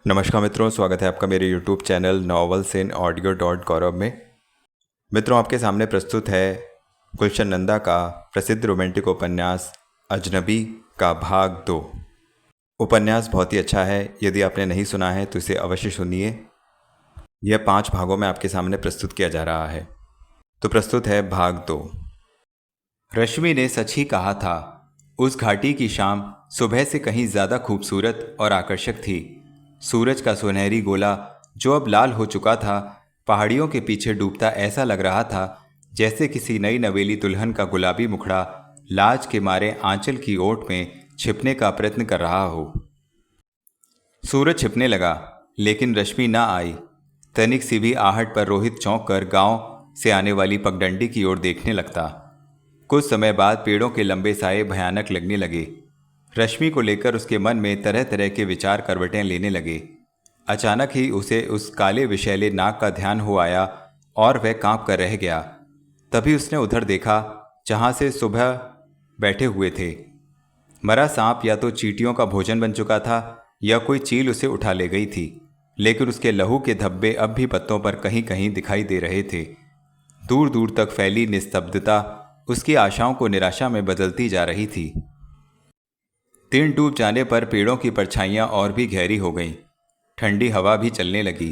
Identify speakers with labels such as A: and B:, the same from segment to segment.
A: नमस्कार मित्रों, स्वागत है आपका मेरे YouTube channel novels in audio dot Gaurav में। मित्रों, आपके सामने प्रस्तुत है गुलशन नंदा का प्रसिद्ध रोमांटिक उपन्यास अजनबी का भाग 2। उपन्यास बहुत ही अच्छा है। यदि आपने नहीं सुना है तो इसे अवश्य सुनिए। यह 5 भागों में आपके सामने प्रस्तुत किया जा रहा है। तो प्रस्तुत है भाग 2। रश्मि ने सच ही कहा था। उस घाटी की शाम सुबह से कहीं ज़्यादा खूबसूरत और आकर्षक थी। सूरज का सुनहरी गोला जो अब लाल हो चुका था, पहाड़ियों के पीछे डूबता ऐसा लग रहा था जैसे किसी नई नवेली दुल्हन का गुलाबी मुखड़ा लाज के मारे आंचल की ओट में छिपने का प्रयत्न कर रहा हो। सूरज छिपने लगा, लेकिन रश्मि ना आई। तनिक सी भी आहट पर रोहित चौंक कर गांव से आने वाली पगडंडी की ओर देखने लगता। कुछ समय बाद पेड़ों के लंबे साए भयानक लगने लगे। रश्मि को लेकर उसके मन में तरह तरह के विचार करवटें लेने लगे। अचानक ही उसे उस काले विशैले नाग का ध्यान हो आया और वह कांप कर रह गया। तभी उसने उधर देखा जहां से सुबह बैठे हुए थे। मरा सांप या तो चींटियों का भोजन बन चुका था या कोई चील उसे उठा ले गई थी, लेकिन उसके लहू के धब्बे अब भी पत्तों पर कहीं कहीं दिखाई दे रहे थे। दूर दूर तक फैली निस्तब्धता उसकी आशाओं को निराशा में बदलती जा रही थी। दिन डूब जाने पर पेड़ों की परछाइयां और भी गहरी हो गईं। ठंडी हवा भी चलने लगी।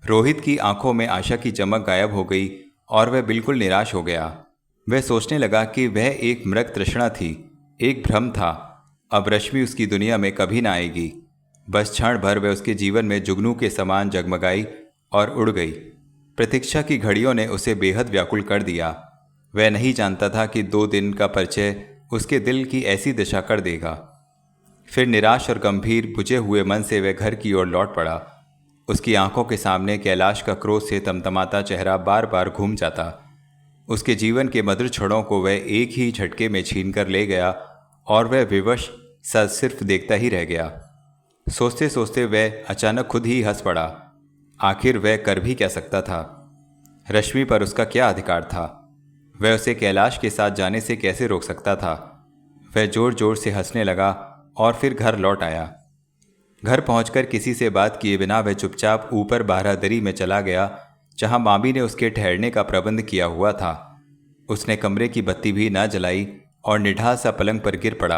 A: रोहित की आंखों में आशा की चमक गायब हो गई और वह बिल्कुल निराश हो गया। वह सोचने लगा कि वह एक मृग तृष्णा थी, एक भ्रम था। अब रश्मि उसकी दुनिया में कभी ना आएगी। बस क्षण भर वह उसके जीवन में जुगनू के समान जगमगाई और उड़ गई। प्रतीक्षा की घड़ियों ने उसे बेहद व्याकुल कर दिया। वह नहीं जानता था कि 2 दिन का परिचय उसके दिल की ऐसी दशा कर देगा। फिर निराश और गंभीर बुझे हुए मन से वह घर की ओर लौट पड़ा। उसकी आंखों के सामने कैलाश का क्रोध से तमतमाता चेहरा बार बार घूम जाता। उसके जीवन के मधुर क्षणों को वह एक ही झटके में छीन कर ले गया और वह विवश सा सिर्फ देखता ही रह गया। सोचते सोचते वह अचानक खुद ही हंस पड़ा। आखिर वह कर भी क्या सकता था? रश्मि पर उसका क्या अधिकार था? वह उसे कैलाश के साथ जाने से कैसे रोक सकता था? वह जोर जोर से हंसने लगा और फिर घर लौट आया। घर पहुंचकर किसी से बात किए बिना वह चुपचाप ऊपर बारादरी में चला गया, जहां मामी ने उसके ठहरने का प्रबंध किया हुआ था। उसने कमरे की बत्ती भी ना जलाई और निढा सा पलंग पर गिर पड़ा।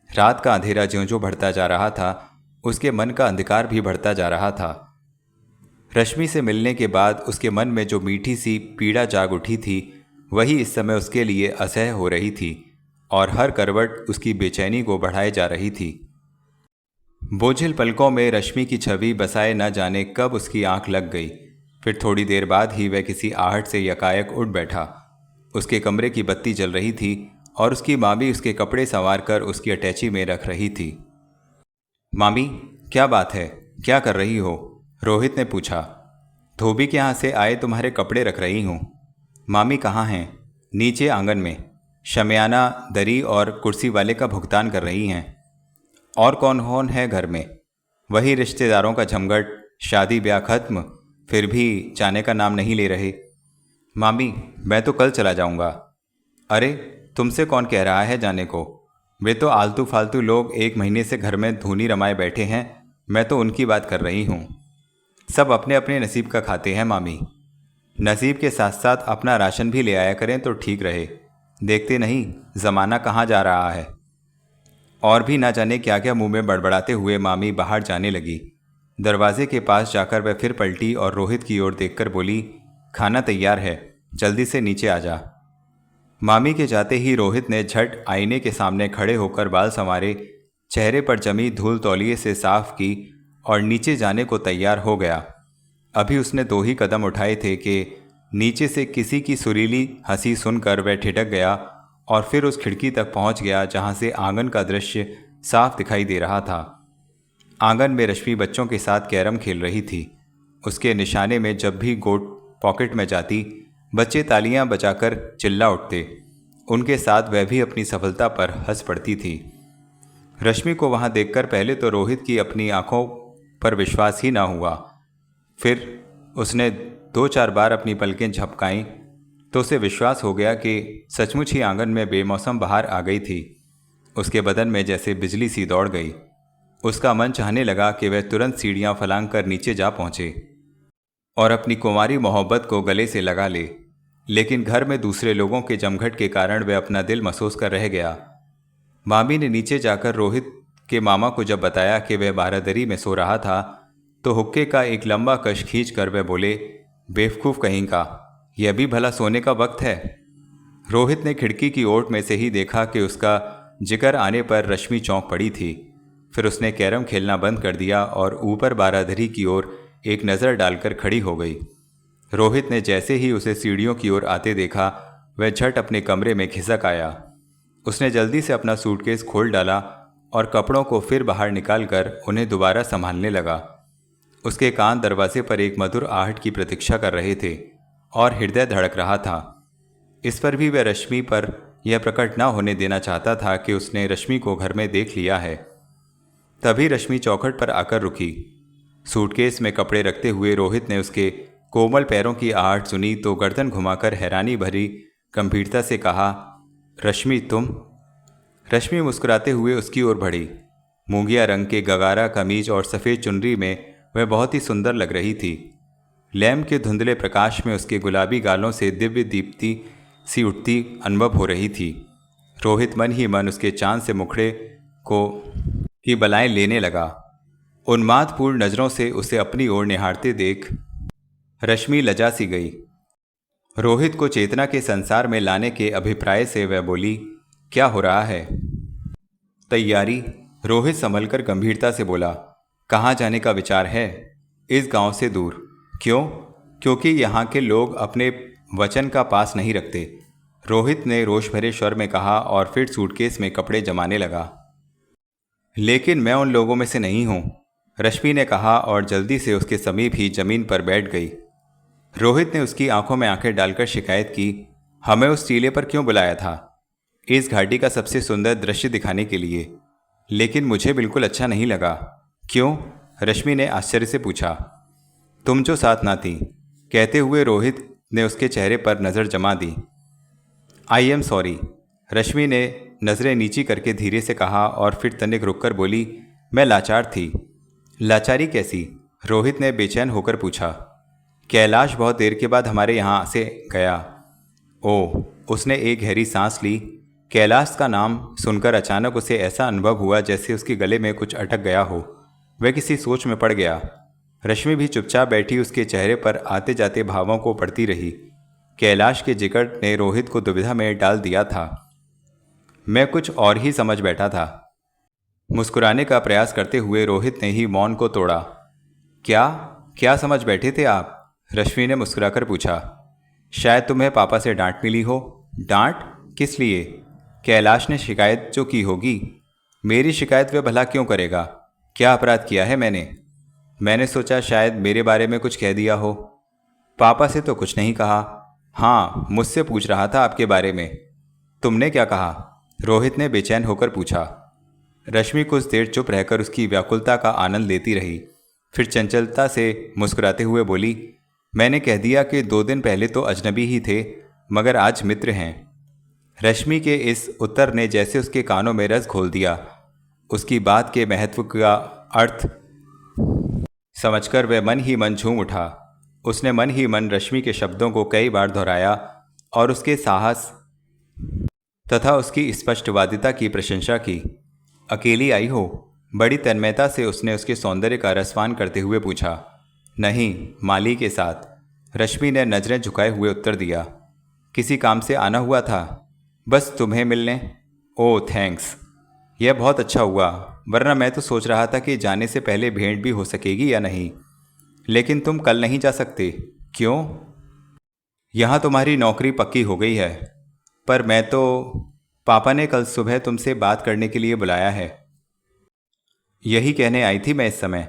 A: रात का अंधेरा ज्यों-ज्यों बढ़ता जा रहा था, उसके मन का अंधकार भी बढ़ता जा रहा था। रश्मि से मिलने के बाद उसके मन में जो मीठी सी पीड़ा जाग उठी थी, वही इस समय उसके लिए असह्य हो रही थी और हर करवट उसकी बेचैनी को बढ़ाए जा रही थी। बोझिल पलकों में रश्मि की छवि बसाए न जाने कब उसकी आंख लग गई। फिर थोड़ी देर बाद ही वह किसी आहट से यकायक उठ बैठा। उसके कमरे की बत्ती जल रही थी और उसकी मामी उसके कपड़े संवार कर उसकी अटैची में रख रही थी। मामी, क्या बात है? क्या कर रही हो? रोहित ने पूछा। धोबी के यहाँ से आए तुम्हारे कपड़े रख रही हूँ। मामी कहाँ हैं? नीचे आंगन में शमियाना, दरी और कुर्सी वाले का भुगतान कर रही हैं। और कौन कौन है घर में? वही रिश्तेदारों का झमघट। शादी ब्याह खत्म, फिर भी जाने का नाम नहीं ले रहे। मामी, मैं तो कल चला जाऊंगा। अरे, तुमसे कौन कह रहा है जाने को? वे तो आलतू फालतू लोग 1 महीने से घर में धूनी रमाए बैठे हैं। मैं तो उनकी बात कर रही हूँ। सब अपने अपने नसीब का खाते हैं मामी। नसीब के साथ साथ अपना राशन भी ले आया करें तो ठीक रहे। देखते नहीं जमाना कहाँ जा रहा है। और भी ना जाने क्या क्या मुंह में बड़बड़ाते हुए मामी बाहर जाने लगी। दरवाजे के पास जाकर वह फिर पलटी और रोहित की ओर देखकर बोली, खाना तैयार है, जल्दी से नीचे आ जा। मामी के जाते ही रोहित ने झट आईने के सामने खड़े होकर बाल संवारे, चेहरे पर जमी धूल तौलिए से साफ की और नीचे जाने को तैयार हो गया। अभी उसने 2 ही कदम उठाए थे कि नीचे से किसी की सुरीली हंसी सुनकर वह ठिठक गया और फिर उस खिड़की तक पहुंच गया जहां से आंगन का दृश्य साफ दिखाई दे रहा था। आंगन में रश्मि बच्चों के साथ कैरम खेल रही थी। उसके निशाने में जब भी गोट पॉकेट में जाती, बच्चे तालियां बजाकर चिल्ला उठते। उनके साथ वह भी अपनी सफलता पर हंस पड़ती थी। रश्मि को वहां देखकर पहले तो रोहित की अपनी आंखों पर विश्वास ही ना हुआ। फिर उसने 2-4 बार अपनी पलकें झपकाईं तो उसे विश्वास हो गया कि सचमुच ही आंगन में बेमौसम बाहर आ गई थी। उसके बदन में जैसे बिजली सी दौड़ गई। उसका मन चाहने लगा कि वह तुरंत सीढ़ियां फलांग कर नीचे जा पहुंचे और अपनी कुंवारी मोहब्बत को गले से लगा ले, लेकिन घर में दूसरे लोगों के जमघट के कारण वह अपना दिल महसूस कर रह गया। मामी ने नीचे जाकर रोहित के मामा को जब बताया कि वह बारादरी में सो रहा था, तो हुक्के का एक लंबा कश खींच कर वह बोले, बेवकूफ़ कहीं का, यह भी भला सोने का वक्त है। रोहित ने खिड़की की ओट में से ही देखा कि उसका जिक्र आने पर रश्मि चौंक पड़ी थी। फिर उसने कैरम खेलना बंद कर दिया और ऊपर बारादरी की ओर एक नज़र डालकर खड़ी हो गई। रोहित ने जैसे ही उसे सीढ़ियों की ओर आते देखा, वह झट अपने कमरे में खिसक आया। उसने जल्दी से अपना सूटकेस खोल डाला और कपड़ों को फिर बाहर निकालकर उन्हें दोबारा संभालने लगा। उसके कान दरवाजे पर एक मधुर आहट की प्रतीक्षा कर रहे थे और हृदय धड़क रहा था। इस पर भी वह रश्मि पर यह प्रकट न होने देना चाहता था कि उसने रश्मि को घर में देख लिया है। तभी रश्मि चौखट पर आकर रुकी। सूटकेस में कपड़े रखते हुए रोहित ने उसके कोमल पैरों की आहट सुनी तो गर्दन घुमाकर हैरानी भरी गंभीरता से कहा, रश्मि तुम? रश्मि मुस्कुराते हुए उसकी ओर बढ़ी। मूंगिया रंग के गगारा कमीज और सफ़ेद चुनरी में वह बहुत ही सुंदर लग रही थी। लैम्प के धुंधले प्रकाश में उसके गुलाबी गालों से दिव्य दीप्ति सी उठती अनुभव हो रही थी। रोहित मन ही मन उसके चांद से मुखड़े को की बलाएं लेने लगा। उन्मादपूर्ण नज़रों से उसे अपनी ओर निहारते देख रश्मि लजा सी गई। रोहित को चेतना के संसार में लाने के अभिप्राय से वह बोली, क्या हो रहा है? तैयारी। रोहित संभलकर गंभीरता से बोला, कहाँ जाने का विचार है? इस गांव से दूर। क्यों? क्योंकि यहाँ के लोग अपने वचन का पास नहीं रखते, रोहित ने रोष भरे स्वर में कहा और फिर सूटकेस में कपड़े जमाने लगा। लेकिन मैं उन लोगों में से नहीं हूँ, रश्मि ने कहा और जल्दी से उसके समीप ही जमीन पर बैठ गई। रोहित ने उसकी आंखों में आंखें डालकर शिकायत की, हमें उस टीले पर क्यों बुलाया था? इस घाटी का सबसे सुंदर दृश्य दिखाने के लिए, लेकिन मुझे बिल्कुल अच्छा नहीं लगा। क्यों? रश्मि ने आश्चर्य से पूछा। तुम जो साथ ना थी, कहते हुए रोहित ने उसके चेहरे पर नज़र जमा दी। आई एम सॉरी, रश्मि ने नज़रें नीची करके धीरे से कहा और फिर तनिक रुककर बोली, मैं लाचार थी। लाचारी कैसी? रोहित ने बेचैन होकर पूछा। कैलाश बहुत देर के बाद हमारे यहाँ से गया। ओह, उसने एक गहरी सांस ली। कैलाश का नाम सुनकर अचानक उसे ऐसा अनुभव हुआ जैसे उसके गले में कुछ अटक गया हो। वह किसी सोच में पड़ गया। रश्मि भी चुपचाप बैठी उसके चेहरे पर आते जाते भावों को पढ़ती रही। कैलाश के जिक्र ने रोहित को दुविधा में डाल दिया था। मैं कुछ और ही समझ बैठा था। मुस्कुराने का प्रयास करते हुए रोहित ने ही मौन को तोड़ा। क्या समझ बैठे थे आप? रश्मि ने मुस्कुराकर पूछा। शायद तुम्हें पापा से डांट मिली हो। डांट? किस लिए? कैलाश ने शिकायत जो की होगी। मेरी शिकायत वह भला क्यों करेगा? क्या अपराध किया है मैंने सोचा शायद मेरे बारे में कुछ कह दिया हो। पापा से तो कुछ नहीं कहा। हाँ, मुझसे पूछ रहा था आपके बारे में। तुमने क्या कहा? रोहित ने बेचैन होकर पूछा। रश्मि कुछ देर चुप रहकर उसकी व्याकुलता का आनंद लेती रही। फिर चंचलता से मुस्कुराते हुए बोली, मैंने कह दिया कि 2 दिन पहले तो अजनबी ही थे, मगर आज मित्र हैं। रश्मि के इस उत्तर ने जैसे उसके कानों में रस घोल दिया। उसकी बात के महत्व का अर्थ समझकर वह मन ही मन झूम उठा। उसने मन ही मन रश्मि के शब्दों को कई बार दोहराया और उसके साहस तथा उसकी स्पष्टवादिता की प्रशंसा की। अकेली आई हो? बड़ी तन्मयता से उसने उसके सौंदर्य का रसपान करते हुए पूछा। नहीं, माली के साथ, रश्मि ने नजरें झुकाए हुए उत्तर दिया। किसी काम से आना हुआ था? बस तुम्हें मिलने। ओह थैंक्स, यह बहुत अच्छा हुआ, वरना मैं तो सोच रहा था कि जाने से पहले भेंट भी हो सकेगी या नहीं। लेकिन तुम कल नहीं जा सकते। क्यों? यहाँ तुम्हारी नौकरी पक्की हो गई है। पर मैं तो, पापा ने कल सुबह तुमसे बात करने के लिए बुलाया है। यही कहने आई थी मैं इस समय,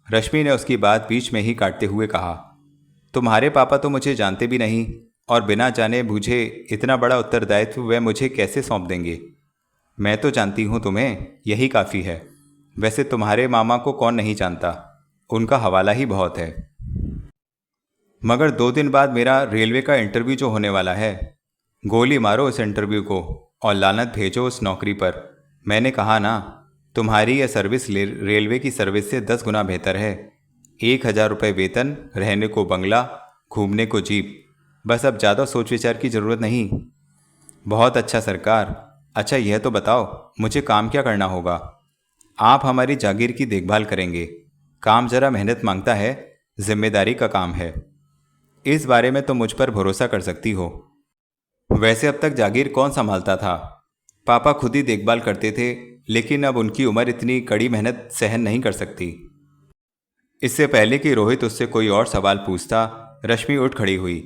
A: रश्मि ने उसकी बात बीच में ही काटते हुए कहा। तुम्हारे पापा तो मुझे जानते भी नहीं और बिना जाने बूझे इतना बड़ा उत्तरदायित्व वे मुझे कैसे सौंप देंगे? मैं तो जानती हूँ तुम्हें, यही काफ़ी है। वैसे तुम्हारे मामा को कौन नहीं जानता, उनका हवाला ही बहुत है। मगर 2 दिन बाद मेरा रेलवे का इंटरव्यू जो होने वाला है, गोली मारो उस इंटरव्यू को और लानत भेजो उस नौकरी पर। मैंने कहा ना, तुम्हारी यह सर्विस रेलवे की सर्विस से 10 गुना बेहतर है। 1,000 रुपये वेतन, रहने को बंगला, घूमने को जीप। बस अब ज़्यादा सोच विचार की ज़रूरत नहीं। बहुत अच्छा सरकार। अच्छा यह तो बताओ, मुझे काम क्या करना होगा? आप हमारी जागीर की देखभाल करेंगे। काम जरा मेहनत मांगता है, जिम्मेदारी का काम है। इस बारे में तो मुझ पर भरोसा कर सकती हो। वैसे अब तक जागीर कौन संभालता था? पापा खुद ही देखभाल करते थे, लेकिन अब उनकी उम्र इतनी कड़ी मेहनत सहन नहीं कर सकती। इससे पहले कि रोहित उससे कोई और सवाल पूछता, रश्मि उठ खड़ी हुई।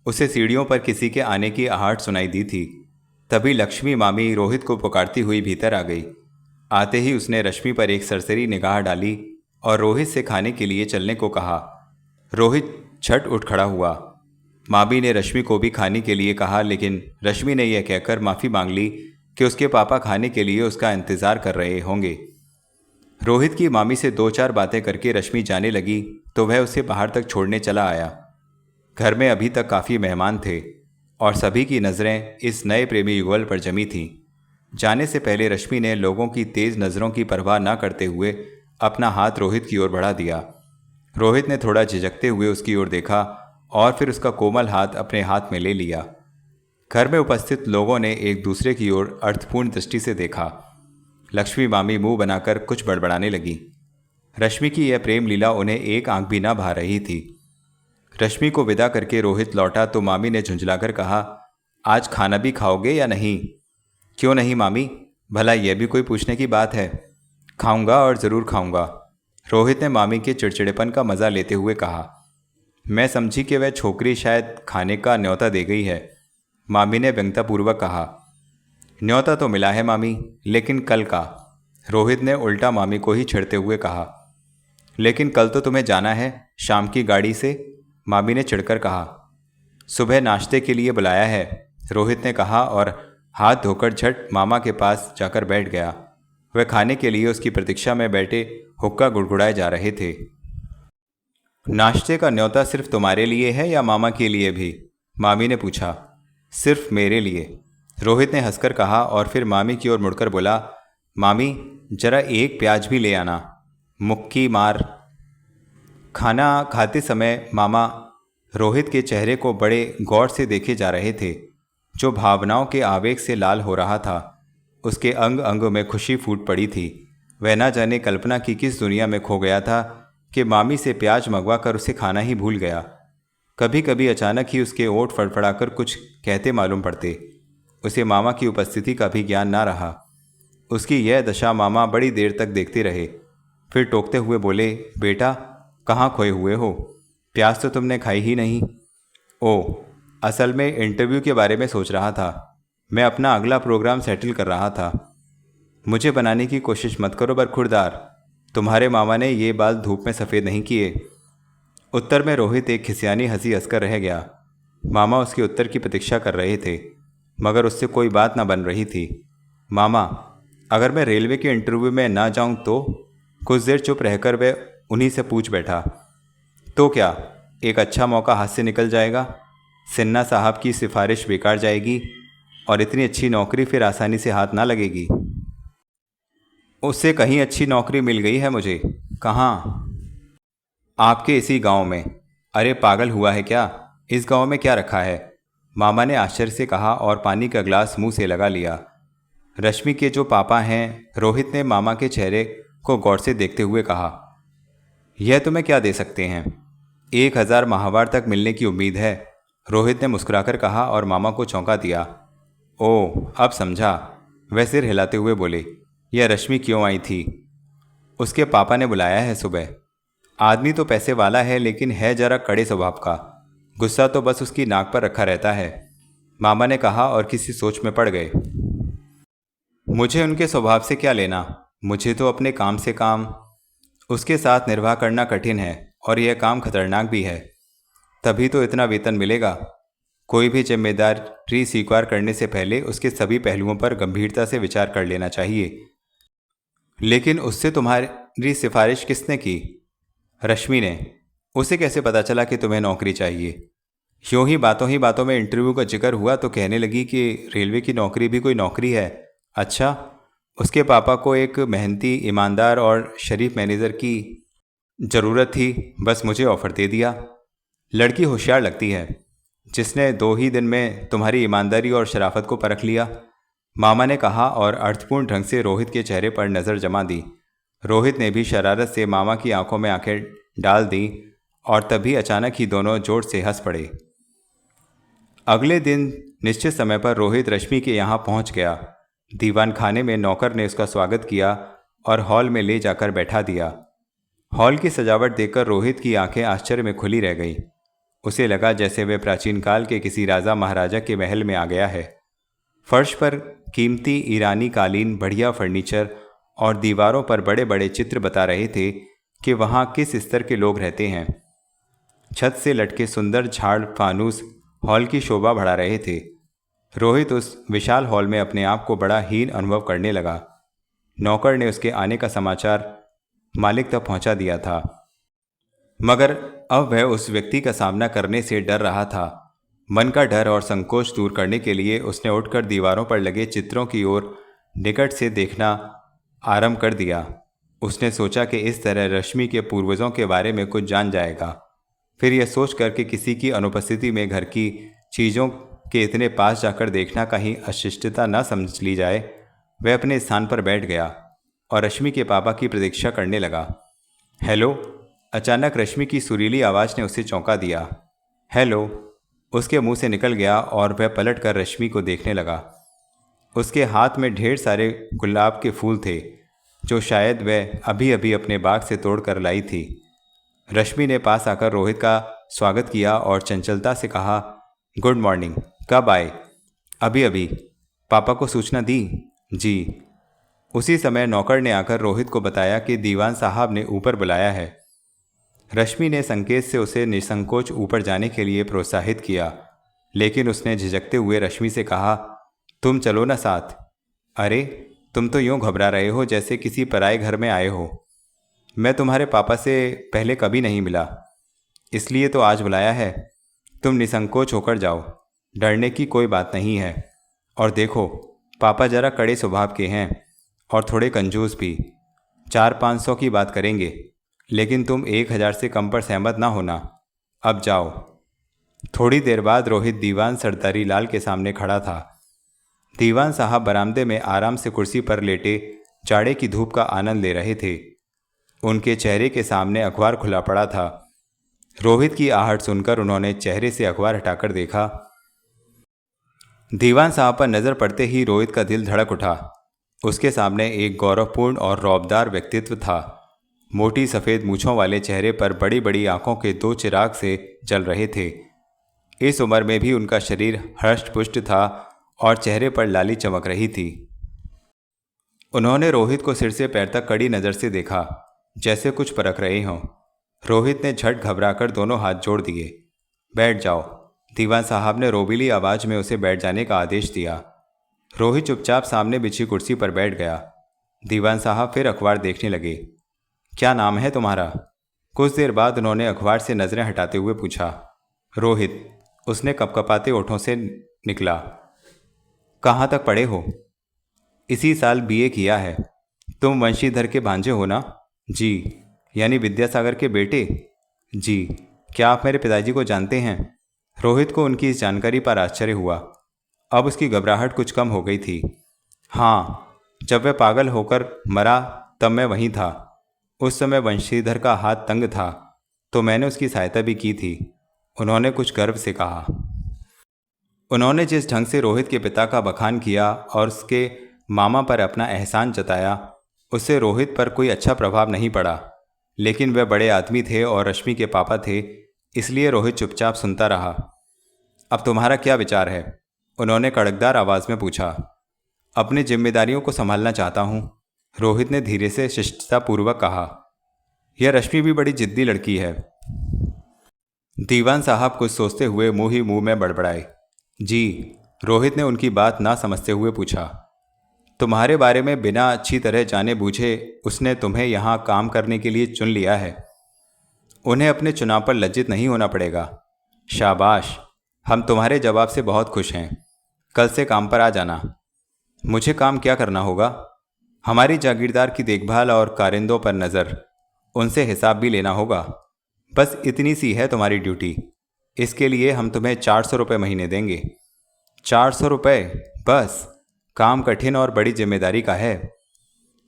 A: उसे सीढ़ियों पर किसी के आने की आहट सुनाई दी थी। तभी लक्ष्मी मामी रोहित को पुकारती हुई भीतर आ गई। आते ही उसने रश्मि पर एक सरसरी निगाह डाली और रोहित से खाने के लिए चलने को कहा। रोहित झट उठ खड़ा हुआ। मामी ने रश्मि को भी खाने के लिए कहा, लेकिन रश्मि ने यह कहकर माफ़ी मांग ली कि उसके पापा खाने के लिए उसका इंतज़ार कर रहे होंगे। रोहित की मामी से 2-4 बातें करके रश्मि जाने लगी तो वह उसे बाहर तक छोड़ने चला आया। घर में अभी तक काफ़ी मेहमान थे और सभी की नज़रें इस नए प्रेमी युगल पर जमी थीं। जाने से पहले रश्मि ने लोगों की तेज़ नज़रों की परवाह न करते हुए अपना हाथ रोहित की ओर बढ़ा दिया। रोहित ने थोड़ा झिझकते हुए उसकी ओर देखा और फिर उसका कोमल हाथ अपने हाथ में ले लिया। घर में उपस्थित लोगों ने एक दूसरे की ओर अर्थपूर्ण दृष्टि से देखा। लक्ष्मी मामी मुंह बनाकर कुछ बड़बड़ाने लगी। रश्मि की यह प्रेम लीला उन्हें एक आंख भी ना भा रही थी। रश्मि को विदा करके रोहित लौटा तो मामी ने झुंझलाकर कहा, आज खाना भी खाओगे या नहीं? क्यों नहीं मामी, भला यह भी कोई पूछने की बात है। खाऊंगा और ज़रूर खाऊंगा। रोहित ने मामी के चिड़चिड़ेपन का मज़ा लेते हुए कहा। मैं समझी कि वह छोकरी शायद खाने का न्योता दे गई है, मामी ने व्यंग्यतापूर्वक कहा। न्योता तो मिला है मामी, लेकिन कल का, रोहित ने उल्टा मामी को ही छेड़ते हुए कहा। लेकिन कल तो तुम्हें जाना है शाम की गाड़ी से, मामी ने चिढ़कर कहा। सुबह नाश्ते के लिए बुलाया है, रोहित ने कहा और हाथ धोकर झट मामा के पास जाकर बैठ गया। वह खाने के लिए उसकी प्रतीक्षा में बैठे हुक्का गुड़गुड़ाए जा रहे थे। नाश्ते का न्योता सिर्फ तुम्हारे लिए है या मामा के लिए भी? मामी ने पूछा। सिर्फ मेरे लिए, रोहित ने हंसकर कहा और फिर मामी की ओर मुड़कर बोला, मामी जरा एक प्याज भी ले आना, मुक्की मार। खाना खाते समय मामा रोहित के चेहरे को बड़े गौर से देखे जा रहे थे, जो भावनाओं के आवेग से लाल हो रहा था। उसके अंग अंग में खुशी फूट पड़ी थी। वह न जाने कल्पना की किस दुनिया में खो गया था कि मामी से प्याज मंगवा कर उसे खाना ही भूल गया। कभी कभी अचानक ही उसके ओठ फड़फड़ाकर कुछ कहते मालूम पड़ते। उसे मामा की उपस्थिति का भी ज्ञान ना रहा। उसकी यह दशा मामा बड़ी देर तक देखते रहे, फिर टोकते हुए बोले, बेटा कहाँ खोए हुए हो? प्याज तो तुमने खाई ही नहीं। ओह, असल में इंटरव्यू के बारे में सोच रहा था। मैं अपना अगला प्रोग्राम सेटल कर रहा था। मुझे बनाने की कोशिश मत करो बरखुरदार, तुम्हारे मामा ने ये बाल धूप में सफ़ेद नहीं किए। उत्तर में रोहित एक खिसियानी हंसी हंसकर रह गया। मामा उसके उत्तर की प्रतीक्षा कर रहे थे, मगर उससे कोई बात ना बन रही थी। मामा, अगर मैं रेलवे के इंटरव्यू में ना जाऊं तो? कुछ देर चुप रहकर वह उन्हीं से पूछ बैठा। तो क्या, एक अच्छा मौका हाथ से निकल जाएगा? सिन्हा साहब की सिफारिश बेकार जाएगी और इतनी अच्छी नौकरी फिर आसानी से हाथ ना लगेगी। उससे कहीं अच्छी नौकरी मिल गई है मुझे। कहाँ? आपके इसी गांव में। अरे पागल हुआ है क्या? इस गांव में क्या रखा है? मामा ने आश्चर्य से कहा और पानी का ग्लास मुंह से लगा लिया। रश्मि के जो पापा हैं, रोहित ने मामा के चेहरे को गौर से देखते हुए कहा। यह तुम्हें क्या दे सकते हैं? 1,000 माहवार तक मिलने की उम्मीद है, रोहित ने मुस्कुराकर कहा और मामा को चौंका दिया। ओह, अब समझा, वह सिर हिलाते हुए बोले। यह रश्मि क्यों आई थी? उसके पापा ने बुलाया है सुबह। आदमी तो पैसे वाला है, लेकिन है जरा कड़े स्वभाव का। गुस्सा तो बस उसकी नाक पर रखा रहता है, मामा ने कहा और किसी सोच में पड़ गए। मुझे उनके स्वभाव से क्या लेना? मुझे तो अपने काम से काम। उसके साथ निर्वाह करना कठिन है और यह काम खतरनाक भी है, तभी तो इतना वेतन मिलेगा। कोई भी जिम्मेदारी स्वीकार करने से पहले उसके सभी पहलुओं पर गंभीरता से विचार कर लेना चाहिए। लेकिन उससे तुम्हारी सिफारिश किसने की? रश्मि ने। उसे कैसे पता चला कि तुम्हें नौकरी चाहिए? यूं ही बातों में इंटरव्यू का जिक्र हुआ तो कहने लगी कि रेलवे की नौकरी भी कोई नौकरी है। अच्छा, उसके पापा को एक मेहनती, ईमानदार और शरीफ मैनेजर की ज़रूरत थी, बस मुझे ऑफ़र दे दिया। लड़की होशियार लगती है, जिसने 2 ही दिन में तुम्हारी ईमानदारी और शराफत को परख लिया, मामा ने कहा और अर्थपूर्ण ढंग से रोहित के चेहरे पर नज़र जमा दी। रोहित ने भी शरारत से मामा की आंखों में आंखें डाल दी और तभी अचानक ही दोनों जोर से हंस पड़े। अगले दिन निश्चित समय पर रोहित रश्मि के यहाँ पहुँच गया। दीवान खाने में नौकर ने उसका स्वागत किया और हॉल में ले जाकर बैठा दिया। हॉल की सजावट देखकर रोहित की आंखें आश्चर्य में खुली रह गईं। उसे लगा जैसे वह प्राचीन काल के किसी राजा महाराजा के महल में आ गया है। फर्श पर कीमती ईरानी कालीन, बढ़िया फर्नीचर और दीवारों पर बड़े बड़े चित्र बता रहे थे कि वहाँ किस स्तर के लोग रहते हैं। छत से लटके सुंदर झाड़ फानूस हॉल की शोभा बढ़ा रहे थे। रोहित उस विशाल हॉल में अपने आप को बड़ा हीन अनुभव करने लगा। नौकर ने उसके आने का समाचार मालिक तक पहुंचा दिया था, मगर अब वह उस व्यक्ति का सामना करने से डर रहा था। मन का डर और संकोच दूर करने के लिए उसने उठकर दीवारों पर लगे चित्रों की ओर निकट से देखना आरंभ कर दिया। उसने सोचा कि इस तरह रश्मि के पूर्वजों के बारे में कुछ जान जाएगा। फिर यह सोच कर कि किसी की अनुपस्थिति में घर की चीज़ों के इतने पास जाकर देखना कहीं अशिष्टता न समझ ली जाए, वह अपने स्थान पर बैठ गया और रश्मि के पापा की प्रतीक्षा करने लगा। हेलो, अचानक रश्मि की सुरीली आवाज़ ने उसे चौंका दिया। हेलो, उसके मुंह से निकल गया और वह पलटकर रश्मि को देखने लगा। उसके हाथ में ढेर सारे गुलाब के फूल थे, जो शायद वह अभी अभी अपने बाग से तोड़ कर लाई थी। रश्मि ने पास आकर रोहित का स्वागत किया और चंचलता से कहा, गुड मॉर्निंग, कब आए? अभी अभी। पापा को सूचना दी? जी। उसी समय नौकर ने आकर रोहित को बताया कि दीवान साहब ने ऊपर बुलाया है। रश्मि ने संकेत से उसे निसंकोच ऊपर जाने के लिए प्रोत्साहित किया, लेकिन उसने झिझकते हुए रश्मि से कहा, तुम चलो ना साथ। अरे, तुम तो यूँ घबरा रहे हो जैसे किसी पराए घर में आए हो। मैं तुम्हारे पापा से पहले कभी नहीं मिला, इसलिए तो आज बुलाया है। तुम निसंकोच होकर जाओ, डरने की कोई बात नहीं है। और देखो, पापा जरा कड़े स्वभाव के हैं और थोड़े कंजूस भी। 400-500 की बात करेंगे, लेकिन तुम 1000 से कम पर सहमत ना होना। अब जाओ। थोड़ी देर बाद रोहित दीवान सरदारी लाल के सामने खड़ा था। दीवान साहब बरामदे में आराम से कुर्सी पर लेटे जाड़े की धूप का आनंद ले रहे थे। उनके चेहरे के सामने अखबार खुला पड़ा था। रोहित की आहट सुनकर उन्होंने चेहरे से अखबार हटाकर देखा। दीवान साहब पर नज़र पड़ते ही रोहित का दिल धड़क उठा। उसके सामने एक गौरवपूर्ण और रौबदार व्यक्तित्व था। मोटी सफ़ेद मूछों वाले चेहरे पर बड़ी बड़ी आंखों के 2 चिराग से जल रहे थे। इस उम्र में भी उनका शरीर हृष्ट-पुष्ट था और चेहरे पर लाली चमक रही थी। उन्होंने रोहित को सिर से पैर तक कड़ी नज़र से देखा, जैसे कुछ परख रहे हों। रोहित ने झट घबराकर दोनों हाथ जोड़ दिए। बैठ जाओ, दीवान साहब ने रोबीली आवाज़ में उसे बैठ जाने का आदेश दिया। रोहित चुपचाप सामने बिछी कुर्सी पर बैठ गया। दीवान साहब फिर अखबार देखने लगे। क्या नाम है तुम्हारा? कुछ देर बाद उन्होंने अखबार से नज़रें हटाते हुए पूछा। रोहित, उसने कपकपाते ओठों से निकला। कहाँ तक पढ़े हो? इसी साल बीए किया है। तुम वंशीधर के भांजे हो ना? जी। यानी विद्यासागर के बेटे? जी। क्या आप मेरे पिताजी को जानते हैं? रोहित को उनकी इस जानकारी पर आश्चर्य हुआ। अब उसकी घबराहट कुछ कम हो गई थी। हाँ, जब वह पागल होकर मरा तब मैं वहीं था। उस समय वंशीधर का हाथ तंग था, तो मैंने उसकी सहायता भी की थी, उन्होंने कुछ गर्व से कहा। उन्होंने जिस ढंग से रोहित के पिता का बखान किया और उसके मामा पर अपना एहसान जताया, उससे रोहित पर कोई अच्छा प्रभाव नहीं पड़ा। लेकिन वह बड़े आदमी थे और रश्मि के पापा थे, इसलिए रोहित चुपचाप सुनता रहा। अब तुम्हारा क्या विचार है? उन्होंने कड़कदार आवाज़ में पूछा। अपनी जिम्मेदारियों को संभालना चाहता हूँ, रोहित ने धीरे से शिष्टतापूर्वक कहा। यह रश्मि भी बड़ी जिद्दी लड़की है। दीवान साहब कुछ सोचते हुए मुंह ही मुंह में बड़बड़ाए। जी, रोहित ने उनकी बात ना समझते हुए पूछा। तुम्हारे बारे में बिना अच्छी तरह जाने बूझे उसने तुम्हें यहाँ काम करने के लिए चुन लिया है। उन्हें अपने चुनाव पर लज्जित नहीं होना पड़ेगा। शाबाश, हम तुम्हारे जवाब से बहुत खुश हैं। कल से काम पर आ जाना। मुझे काम क्या करना होगा? हमारी जागीरदार की देखभाल और कारिंदों पर नज़र, उनसे हिसाब भी लेना होगा। बस इतनी सी है तुम्हारी ड्यूटी। इसके लिए हम तुम्हें 400 रुपये महीने देंगे। 400 रुपये? बस? काम कठिन और बड़ी जिम्मेदारी का है।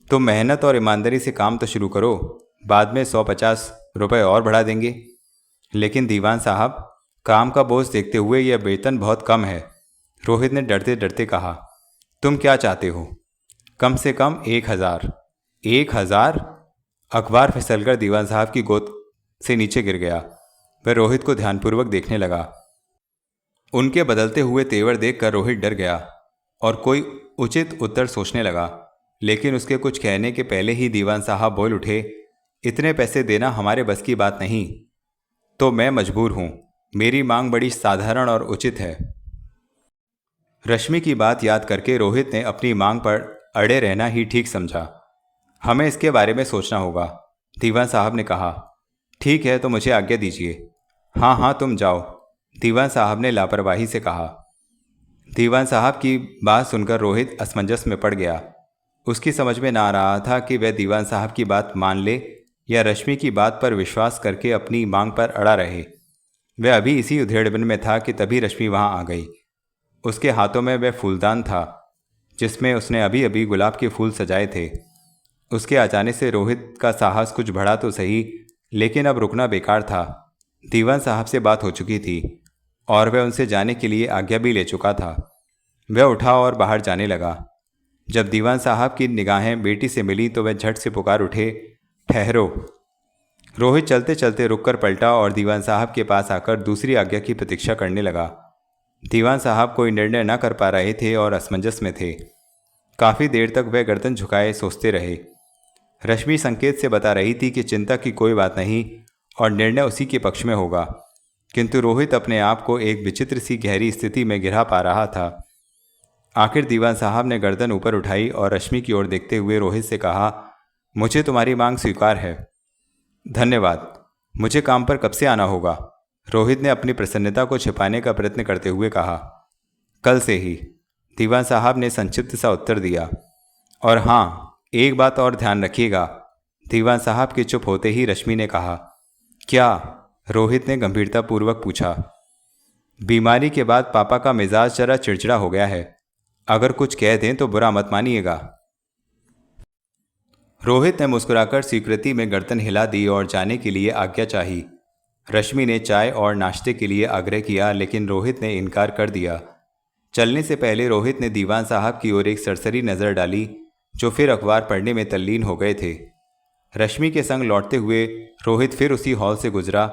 A: तुम मेहनत और ईमानदारी से काम तो शुरू करो, बाद में 150 रुपये और बढ़ा देंगे। लेकिन दीवान साहब, काम का बोझ देखते हुए यह वेतन बहुत कम है, रोहित ने डरते डरते कहा। तुम क्या चाहते हो? कम से कम 1000। 1000? अखबार फिसलकर दीवान साहब की गोद से नीचे गिर गया। वह रोहित को ध्यानपूर्वक देखने लगा। उनके बदलते हुए तेवर देखकर रोहित डर गया और कोई उचित उत्तर सोचने लगा। लेकिन उसके कुछ कहने के पहले ही दीवान साहब बोल उठे, इतने पैसे देना हमारे बस की बात नहीं। तो मैं मजबूर हूं। मेरी मांग बड़ी साधारण और उचित है। रश्मि की बात याद करके रोहित ने अपनी मांग पर अड़े रहना ही ठीक समझा। हमें इसके बारे में सोचना होगा, दीवान साहब ने कहा। ठीक है, तो मुझे आज्ञा दीजिए। हाँ हाँ, तुम जाओ, दीवान साहब ने लापरवाही से कहा। दीवान साहब की बात सुनकर रोहित असमंजस में पड़ गया। उसकी समझ में ना आ रहा था कि वह दीवान साहब की बात मान ले या रश्मि की बात पर विश्वास करके अपनी मांग पर अड़ा रहे। वह अभी इसी उधेड़बन में था कि तभी रश्मि वहां आ गई। उसके हाथों में वह फूलदान था जिसमें उसने अभी अभी गुलाब के फूल सजाए थे। उसके आ जाने से रोहित का साहस कुछ बढ़ा तो सही, लेकिन अब रुकना बेकार था। दीवान साहब से बात हो चुकी थी और वह उनसे जाने के लिए आज्ञा भी ले चुका था। वह उठा और बाहर जाने लगा। जब दीवान साहब की निगाहें बेटी से मिली तो वह झट से पुकार उठे, ठहरो। रोहित चलते चलते रुककर पलटा और दीवान साहब के पास आकर दूसरी आज्ञा की प्रतीक्षा करने लगा। दीवान साहब कोई निर्णय न कर पा रहे थे और असमंजस में थे। काफ़ी देर तक वह गर्दन झुकाए सोचते रहे। रश्मि संकेत से बता रही थी कि चिंता की कोई बात नहीं और निर्णय उसी के पक्ष में होगा, किंतु रोहित अपने आप को एक विचित्र सी गहरी स्थिति में गिरा पा रहा था। आखिर दीवान साहब ने गर्दन ऊपर उठाई और रश्मि की ओर देखते हुए रोहित से कहा, मुझे तुम्हारी मांग स्वीकार है। धन्यवाद। मुझे काम पर कब से आना होगा? रोहित ने अपनी प्रसन्नता को छिपाने का प्रयत्न करते हुए कहा। कल से ही, दीवान साहब ने संक्षिप्त सा उत्तर दिया। और हाँ, एक बात और ध्यान रखिएगा, दीवान साहब के चुप होते ही रश्मि ने कहा। क्या? रोहित ने गंभीरतापूर्वक पूछा। बीमारी के बाद पापा का मिजाज जरा चिड़चिड़ा हो गया है। अगर कुछ कह दें तो बुरा मत मानिएगा। रोहित ने मुस्कुराकर स्वीकृति में गर्दन हिला दी और जाने के लिए आज्ञा चाही। रश्मि ने चाय और नाश्ते के लिए आग्रह किया, लेकिन रोहित ने इनकार कर दिया। चलने से पहले रोहित ने दीवान साहब की ओर एक सरसरी नज़र डाली, जो फिर अखबार पढ़ने में तल्लीन हो गए थे। रश्मि के संग लौटते हुए रोहित फिर उसी हॉल से गुजरा,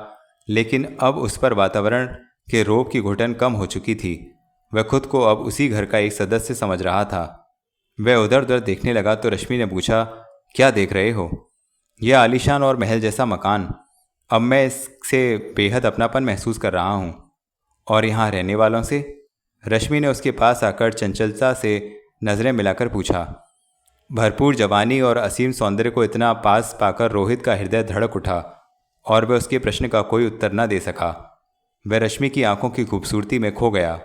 A: लेकिन अब उस पर वातावरण के रोब की घुटन कम हो चुकी थी। वह खुद को अब उसी घर का एक सदस्य समझ रहा था। वह उधर उधर देखने लगा तो रश्मि ने पूछा, क्या देख रहे हो? यह आलीशान और महल जैसा मकान। अब मैं इससे बेहद अपनापन महसूस कर रहा हूँ। और यहाँ रहने वालों से? रश्मि ने उसके पास आकर चंचलता से नज़रें मिलाकर पूछा। भरपूर जवानी और असीम सौंदर्य को इतना पास पाकर रोहित का हृदय धड़क उठा और वह उसके प्रश्न का कोई उत्तर न दे सका। वह रश्मि की आंखों की खूबसूरती में खो गया।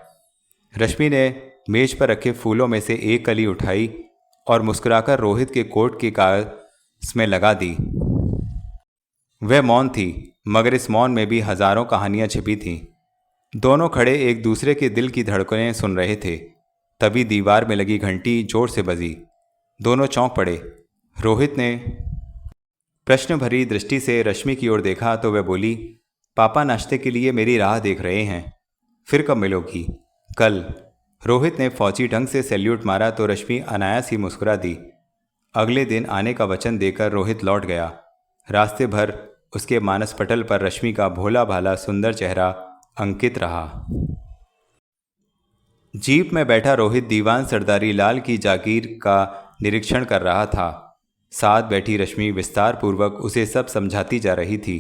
A: रश्मि ने मेज पर रखे फूलों में से एक कली उठाई और मुस्कुराकर रोहित के कोट के कागज में लगा दी। वह मौन थी, मगर इस मौन में भी हजारों कहानियां छिपी थीं। दोनों खड़े एक दूसरे के दिल की धड़कनें सुन रहे थे। तभी दीवार में लगी घंटी जोर से बजी। दोनों चौंक पड़े। रोहित ने प्रश्न भरी दृष्टि से रश्मि की ओर देखा तो वह बोली, पापा नाश्ते के लिए मेरी राह देख रहे हैं। फिर कब मिलोगी? कल। रोहित ने फौजी ढंग से सैल्यूट मारा तो रश्मि अनायास ही मुस्कुरा दी। अगले दिन आने का वचन देकर रोहित लौट गया। रास्ते भर उसके मानस पटल पर रश्मि का भोला भाला सुंदर चेहरा अंकित रहा। जीप में बैठा रोहित दीवान सरदारी लाल की जागीर का निरीक्षण कर रहा था। साथ बैठी रश्मि विस्तार पूर्वक उसे सब समझाती जा रही थी।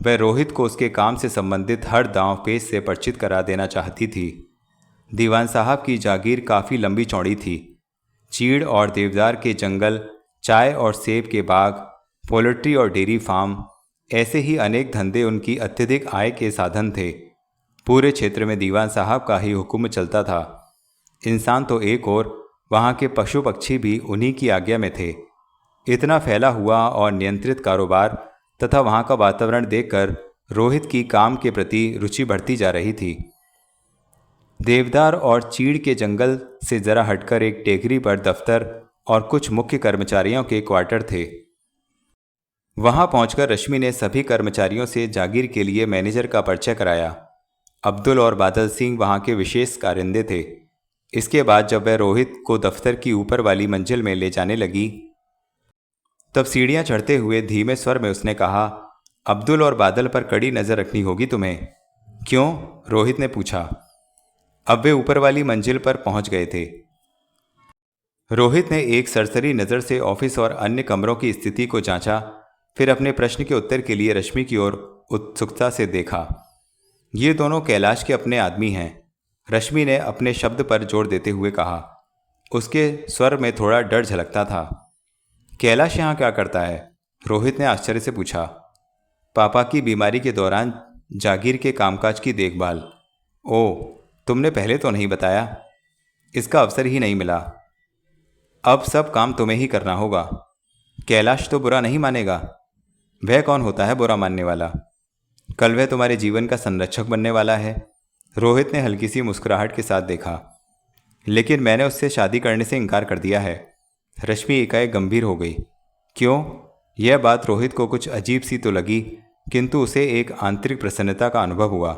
A: वह रोहित को उसके काम से संबंधित हर दांव पेच से परिचित करा देना चाहती थी। दीवान साहब की जागीर काफ़ी लंबी चौड़ी थी। चीड़ और देवदार के जंगल, चाय और सेब के बाग, पोल्ट्री और डेयरी फार्म, ऐसे ही अनेक धंधे उनकी अत्यधिक आय के साधन थे। पूरे क्षेत्र में दीवान साहब का ही हुक्म चलता था। इंसान तो एक और वहाँ के पशु पक्षी भी उन्हीं की आज्ञा में थे। इतना फैला हुआ और नियंत्रित कारोबार तथा वहाँ का वातावरण देखकर रोहित की काम के प्रति रुचि बढ़ती जा रही थी। देवदार और चीड़ के जंगल से जरा हटकर एक टेकरी पर दफ्तर और कुछ मुख्य कर्मचारियों के क्वार्टर थे। वहां पहुंचकर रश्मि ने सभी कर्मचारियों से जागीर के लिए मैनेजर का परिचय कराया। अब्दुल और बादल सिंह वहां के विशेष कारिंदे थे। इसके बाद जब वह रोहित को दफ्तर की ऊपर वाली मंजिल में ले जाने लगी, तब सीढ़ियां चढ़ते हुए धीमे स्वर में उसने कहा, अब्दुल और बादल पर कड़ी नजर रखनी होगी तुम्हें। क्यों? रोहित ने पूछा। अब वे ऊपर वाली मंजिल पर पहुंच गए थे। रोहित ने एक सरसरी नज़र से ऑफिस और अन्य कमरों की स्थिति को जांचा, फिर अपने प्रश्न के उत्तर के लिए रश्मि की ओर उत्सुकता से देखा। ये दोनों कैलाश के अपने आदमी हैं, रश्मि ने अपने शब्द पर जोर देते हुए कहा। उसके स्वर में थोड़ा डर झलकता था। कैलाश यहाँ क्या करता है? रोहित ने आश्चर्य से पूछा। पापा की बीमारी के दौरान जागीर के कामकाज की देखभाल। ओह, तुमने पहले तो नहीं बताया। इसका अवसर ही नहीं मिला। अब सब काम तुम्हें ही करना होगा। कैलाश तो बुरा नहीं मानेगा। वह कौन होता है बुरा मानने वाला? कल वह तुम्हारे जीवन का संरक्षक बनने वाला है। रोहित ने हल्की सी मुस्कुराहट के साथ देखा। लेकिन मैंने उससे शादी करने से इनकार कर दिया है। रश्मि एकाएक गंभीर हो गई। क्यों? यह बात रोहित को कुछ अजीब सी तो लगी, किंतु उसे एक आंतरिक प्रसन्नता का अनुभव हुआ।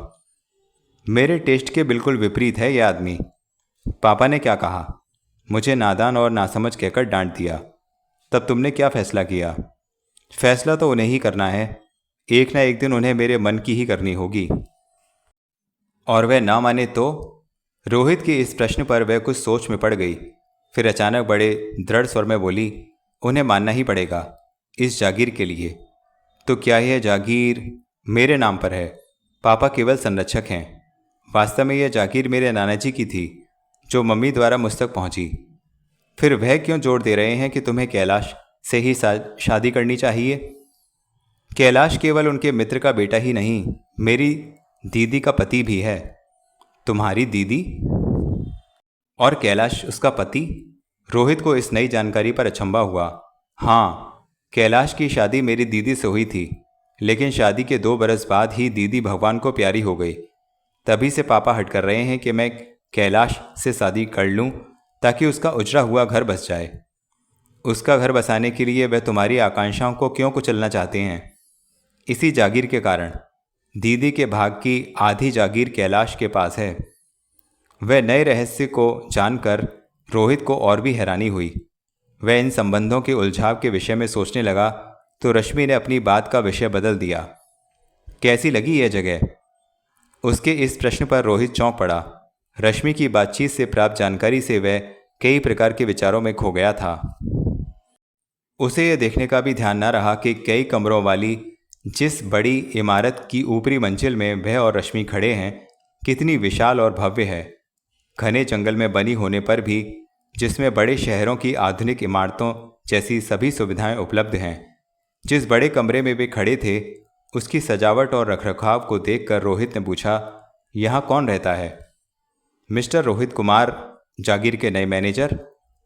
A: मेरे टेस्ट के बिल्कुल विपरीत है यह आदमी। पापा ने क्या कहा? मुझे नादान और नासमझ कहकर डांट दिया। तब तुमने क्या फैसला किया? फैसला तो उन्हें ही करना है। एक ना एक दिन उन्हें मेरे मन की ही करनी होगी। और वह ना माने तो? रोहित के इस प्रश्न पर वह कुछ सोच में पड़ गई। फिर अचानक बड़े दृढ़ स्वर में बोली, उन्हें मानना ही पड़ेगा इस जागीर के लिए। तो क्या यह जागीर मेरे नाम पर है? पापा केवल संरक्षक हैं। वास्तव में यह जागीर मेरे नाना जी की थी, जो मम्मी द्वारा मुझ तक पहुंची। फिर वह क्यों जोर दे रहे हैं कि तुम्हें कैलाश से ही शादी करनी चाहिए? कैलाश केवल उनके मित्र का बेटा ही नहीं, मेरी दीदी का पति भी है। तुम्हारी दीदी? और कैलाश उसका पति? रोहित को इस नई जानकारी पर अचंभा हुआ। हाँ, कैलाश की शादी मेरी दीदी से हुई थी, लेकिन शादी के 2 बरस बाद ही दीदी भगवान को प्यारी हो गई। तभी से पापा हट कर रहे हैं कि मैं कैलाश से शादी कर लूं, ताकि उसका उजड़ा हुआ घर बस जाए। उसका घर बसाने के लिए वह तुम्हारी आकांक्षाओं को क्यों कुचलना चाहते हैं? इसी जागीर के कारण। दीदी के भाग की आधी जागीर कैलाश के पास है। वह नए रहस्य को जानकर रोहित को और भी हैरानी हुई। वह इन संबंधों के उलझाव के विषय में सोचने लगा तो रश्मि ने अपनी बात का विषय बदल दिया। कैसी लगी यह जगह? उसके इस प्रश्न पर रोहित चौंक पड़ा। रश्मि की बातचीत से प्राप्त जानकारी से वह कई प्रकार के विचारों में खो गया था। उसे यह देखने का भी ध्यान न रहा कि कई कमरों वाली जिस बड़ी इमारत की ऊपरी मंजिल में वह और रश्मि खड़े हैं, कितनी विशाल और भव्य है। घने जंगल में बनी होने पर भी, जिसमें बड़े शहरों की आधुनिक इमारतों जैसी सभी सुविधाएं उपलब्ध हैं। जिस बड़े कमरे में वे खड़े थे, उसकी सजावट और रखरखाव को देखकर रोहित ने पूछा, यहाँ कौन रहता है? मिस्टर रोहित कुमार, जागीर के नए मैनेजर।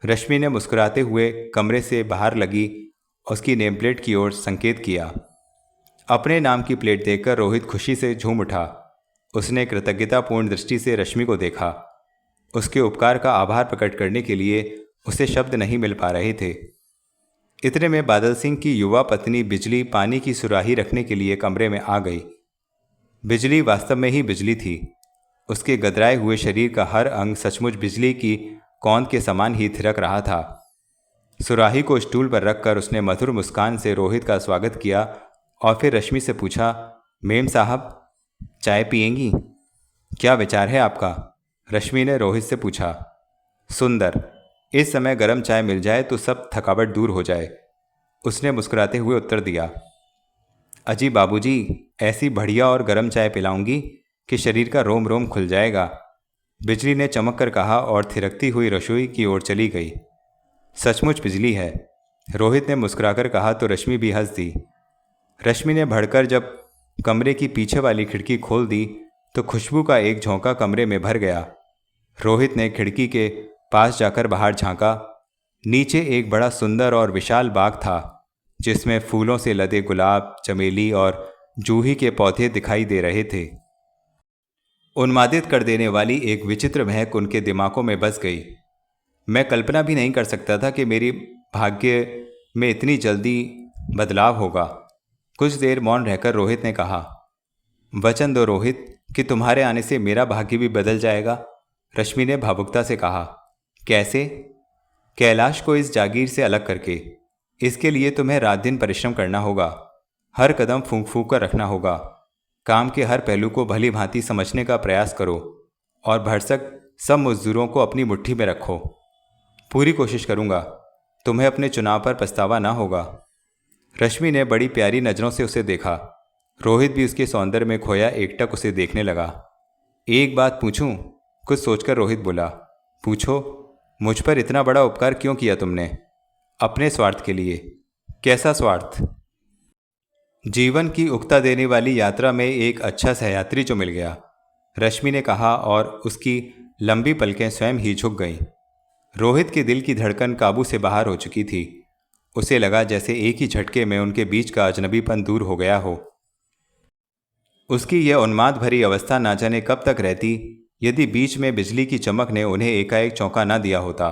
A: रश्मि ने मुस्कुराते हुए कमरे से बाहर लगी उसकी नेम प्लेट की ओर संकेत किया। अपने नाम की प्लेट देखकर रोहित खुशी से झूम उठा। उसने कृतज्ञतापूर्ण दृष्टि से रश्मि को देखा। उसके उपकार का आभार प्रकट करने के लिए उसे शब्द नहीं मिल पा रहे थे। इतने में बादल सिंह की युवा पत्नी बिजली पानी की सुराही रखने के लिए कमरे में आ गई। बिजली वास्तव में ही बिजली थी। उसके गदराए हुए शरीर का हर अंग सचमुच बिजली की कौंध के समान ही थिरक रहा था। सुराही को स्टूल पर रखकर उसने मधुर मुस्कान से रोहित का स्वागत किया और फिर रश्मि से पूछा, मेम साहब, चाय पिएंगी? क्या विचार है आपका? रश्मि ने रोहित से पूछा। सुंदर, इस समय गर्म चाय मिल जाए तो सब थकावट दूर हो जाए, उसने मुस्कुराते हुए उत्तर दिया। अजी बाबूजी, ऐसी बढ़िया और गर्म चाय पिलाऊंगी कि शरीर का रोम रोम खुल जाएगा, बिजली ने चमक कर कहा और थिरकती हुई रसोई की ओर चली गई। सचमुच बिजली है, रोहित ने मुस्कुराकर कहा तो रश्मि भी हंस दी। रश्मि ने भड़कर जब कमरे की पीछे वाली खिड़की खोल दी तो खुशबू का एक झोंका कमरे में भर गया। रोहित ने खिड़की के पास जाकर बाहर झांका। नीचे एक बड़ा सुंदर और विशाल बाग था, जिसमें फूलों से लदे गुलाब, चमेली और जूही के पौधे दिखाई दे रहे थे। उन्मादित कर देने वाली एक विचित्र महक उनके दिमागों में बस गई। मैं कल्पना भी नहीं कर सकता था कि मेरी भाग्य में इतनी जल्दी बदलाव होगा। कुछ देर मौन रहकर रोहित ने कहा, वचन दो रोहित कि तुम्हारे आने से मेरा भाग्य भी बदल जाएगा। रश्मि ने भावुकता से कहा, कैसे? कैलाश को इस जागीर से अलग करके। इसके लिए तुम्हें रात दिन परिश्रम करना होगा, हर कदम फूंक फूंक कर रखना होगा। काम के हर पहलू को भली भांति समझने का प्रयास करो और भरसक सब मजदूरों को अपनी मुट्ठी में रखो। पूरी कोशिश करूंगा, तुम्हें अपने चुनाव पर पछतावा ना होगा। रश्मि ने बड़ी प्यारी नज़रों से उसे देखा। रोहित भी उसके सौंदर्य में खोया एकटक उसे देखने लगा। एक बात पूछूं? कुछ सोचकर रोहित बोला, पूछो। मुझ पर इतना बड़ा उपकार क्यों किया तुमने? अपने स्वार्थ के लिए। कैसा स्वार्थ? जीवन की उक्ता देने वाली यात्रा में एक अच्छा सहयात्री जो मिल गया, रश्मि ने कहा और उसकी लंबी पलकें स्वयं ही झुक गईं। रोहित के दिल की धड़कन काबू से बाहर हो चुकी थी। उसे लगा जैसे एक ही झटके में उनके बीच का अजनबीपन दूर हो गया हो। उसकी यह उन्माद भरी अवस्था ना जाने कब तक रहती यदि बीच में बिजली की चमक ने उन्हें एकाएक चौंका ना दिया होता।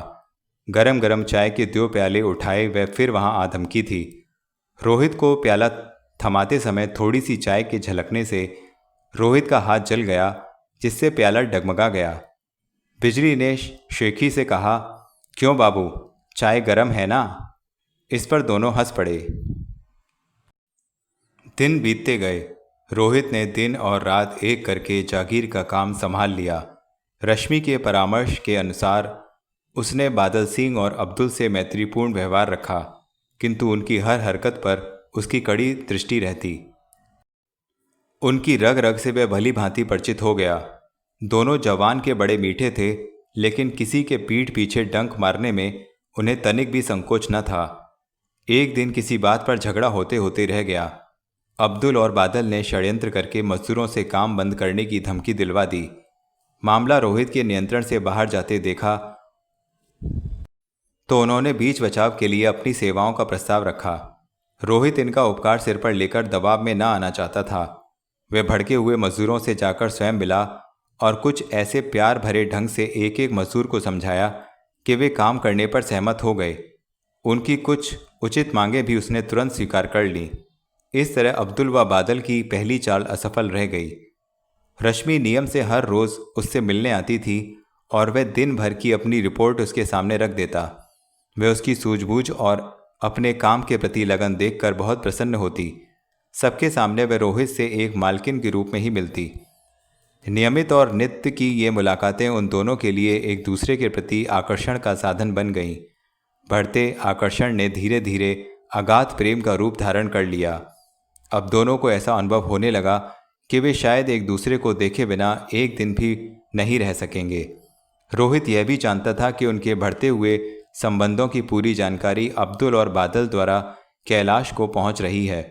A: गरम गरम चाय के 2 प्याले उठाए वह फिर वहां आ धमकी थी। रोहित को प्याला थमाते समय थोड़ी सी चाय के झलकने से रोहित का हाथ जल गया, जिससे प्याला डगमगा गया। बिजली ने शेखी से कहा, क्यों बाबू, चाय गरम है ना? इस पर दोनों हंस पड़े। दिन बीतते गए। रोहित ने दिन और रात एक करके जागीर का काम संभाल लिया। रश्मि के परामर्श के अनुसार उसने बादल सिंह और अब्दुल से मैत्रीपूर्ण व्यवहार रखा, किंतु उनकी हर हरकत पर उसकी कड़ी दृष्टि रहती। उनकी रग रग से वह भली भांति परिचित हो गया। दोनों जवान के बड़े मीठे थे, लेकिन किसी के पीठ पीछे डंक मारने में उन्हें तनिक भी संकोच न था। एक दिन किसी बात पर झगड़ा होते होते रह गया। अब्दुल और बादल ने षड्यंत्र करके मजदूरों से काम बंद करने की धमकी दिलवा दी। मामला रोहित के नियंत्रण से बाहर जाते देखा तो उन्होंने बीच बचाव के लिए अपनी सेवाओं का प्रस्ताव रखा। रोहित इनका उपकार सिर पर लेकर दबाव में न आना चाहता था। वे भड़के हुए मजदूरों से जाकर स्वयं मिला और कुछ ऐसे प्यार भरे ढंग से एक एक मजदूर को समझाया कि वे काम करने पर सहमत हो गए। उनकी कुछ उचित मांगें भी उसने तुरंत स्वीकार कर लीं। इस तरह अब्दुल व बादल की पहली चाल असफल रह गई। रश्मि नियम से हर रोज़ उससे मिलने आती थी और वह दिन भर की अपनी रिपोर्ट उसके सामने रख देता। वह उसकी सूझबूझ और अपने काम के प्रति लगन देखकर बहुत प्रसन्न होती। सबके सामने वह रोहित से एक मालकिन के रूप में ही मिलती। नियमित और नित्य की ये मुलाकातें उन दोनों के लिए एक दूसरे के प्रति आकर्षण का साधन बन गईं। बढ़ते आकर्षण ने धीरे धीरे अगाध प्रेम का रूप धारण कर लिया। अब दोनों को ऐसा अनुभव होने लगा कि वे शायद एक दूसरे को देखे बिना एक दिन भी नहीं रह सकेंगे। रोहित यह भी जानता था कि उनके बढ़ते हुए संबंधों की पूरी जानकारी अब्दुल और बादल द्वारा कैलाश को पहुंच रही है।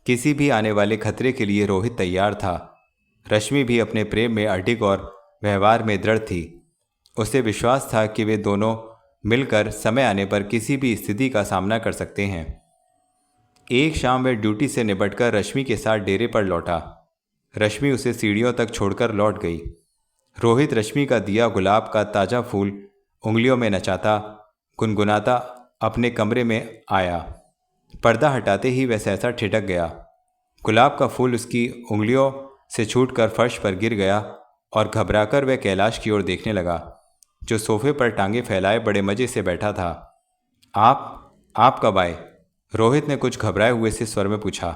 A: किसी भी आने वाले खतरे के लिए रोहित तैयार था। रश्मि भी अपने प्रेम में अडिग और व्यवहार में दृढ़ थी। उसे विश्वास था कि वे दोनों मिलकर समय आने पर किसी भी स्थिति का सामना कर सकते हैं। एक शाम वह ड्यूटी से निपटकर रश्मि के साथ डेरे पर लौटा। रश्मि उसे सीढ़ियों तक छोड़कर लौट गई। रोहित रश्मि का दिया गुलाब का ताज़ा फूल उंगलियों में नचाता गुनगुनाता अपने कमरे में आया। पर्दा हटाते ही वह सहसा ठिठक गया। गुलाब का फूल उसकी उंगलियों से छूटकर फर्श पर गिर गया और घबराकर वह कैलाश की ओर देखने लगा, जो सोफे पर टांगे फैलाए बड़े मज़े से बैठा था। आप कब आए? रोहित ने कुछ घबराए हुए से स्वर में पूछा।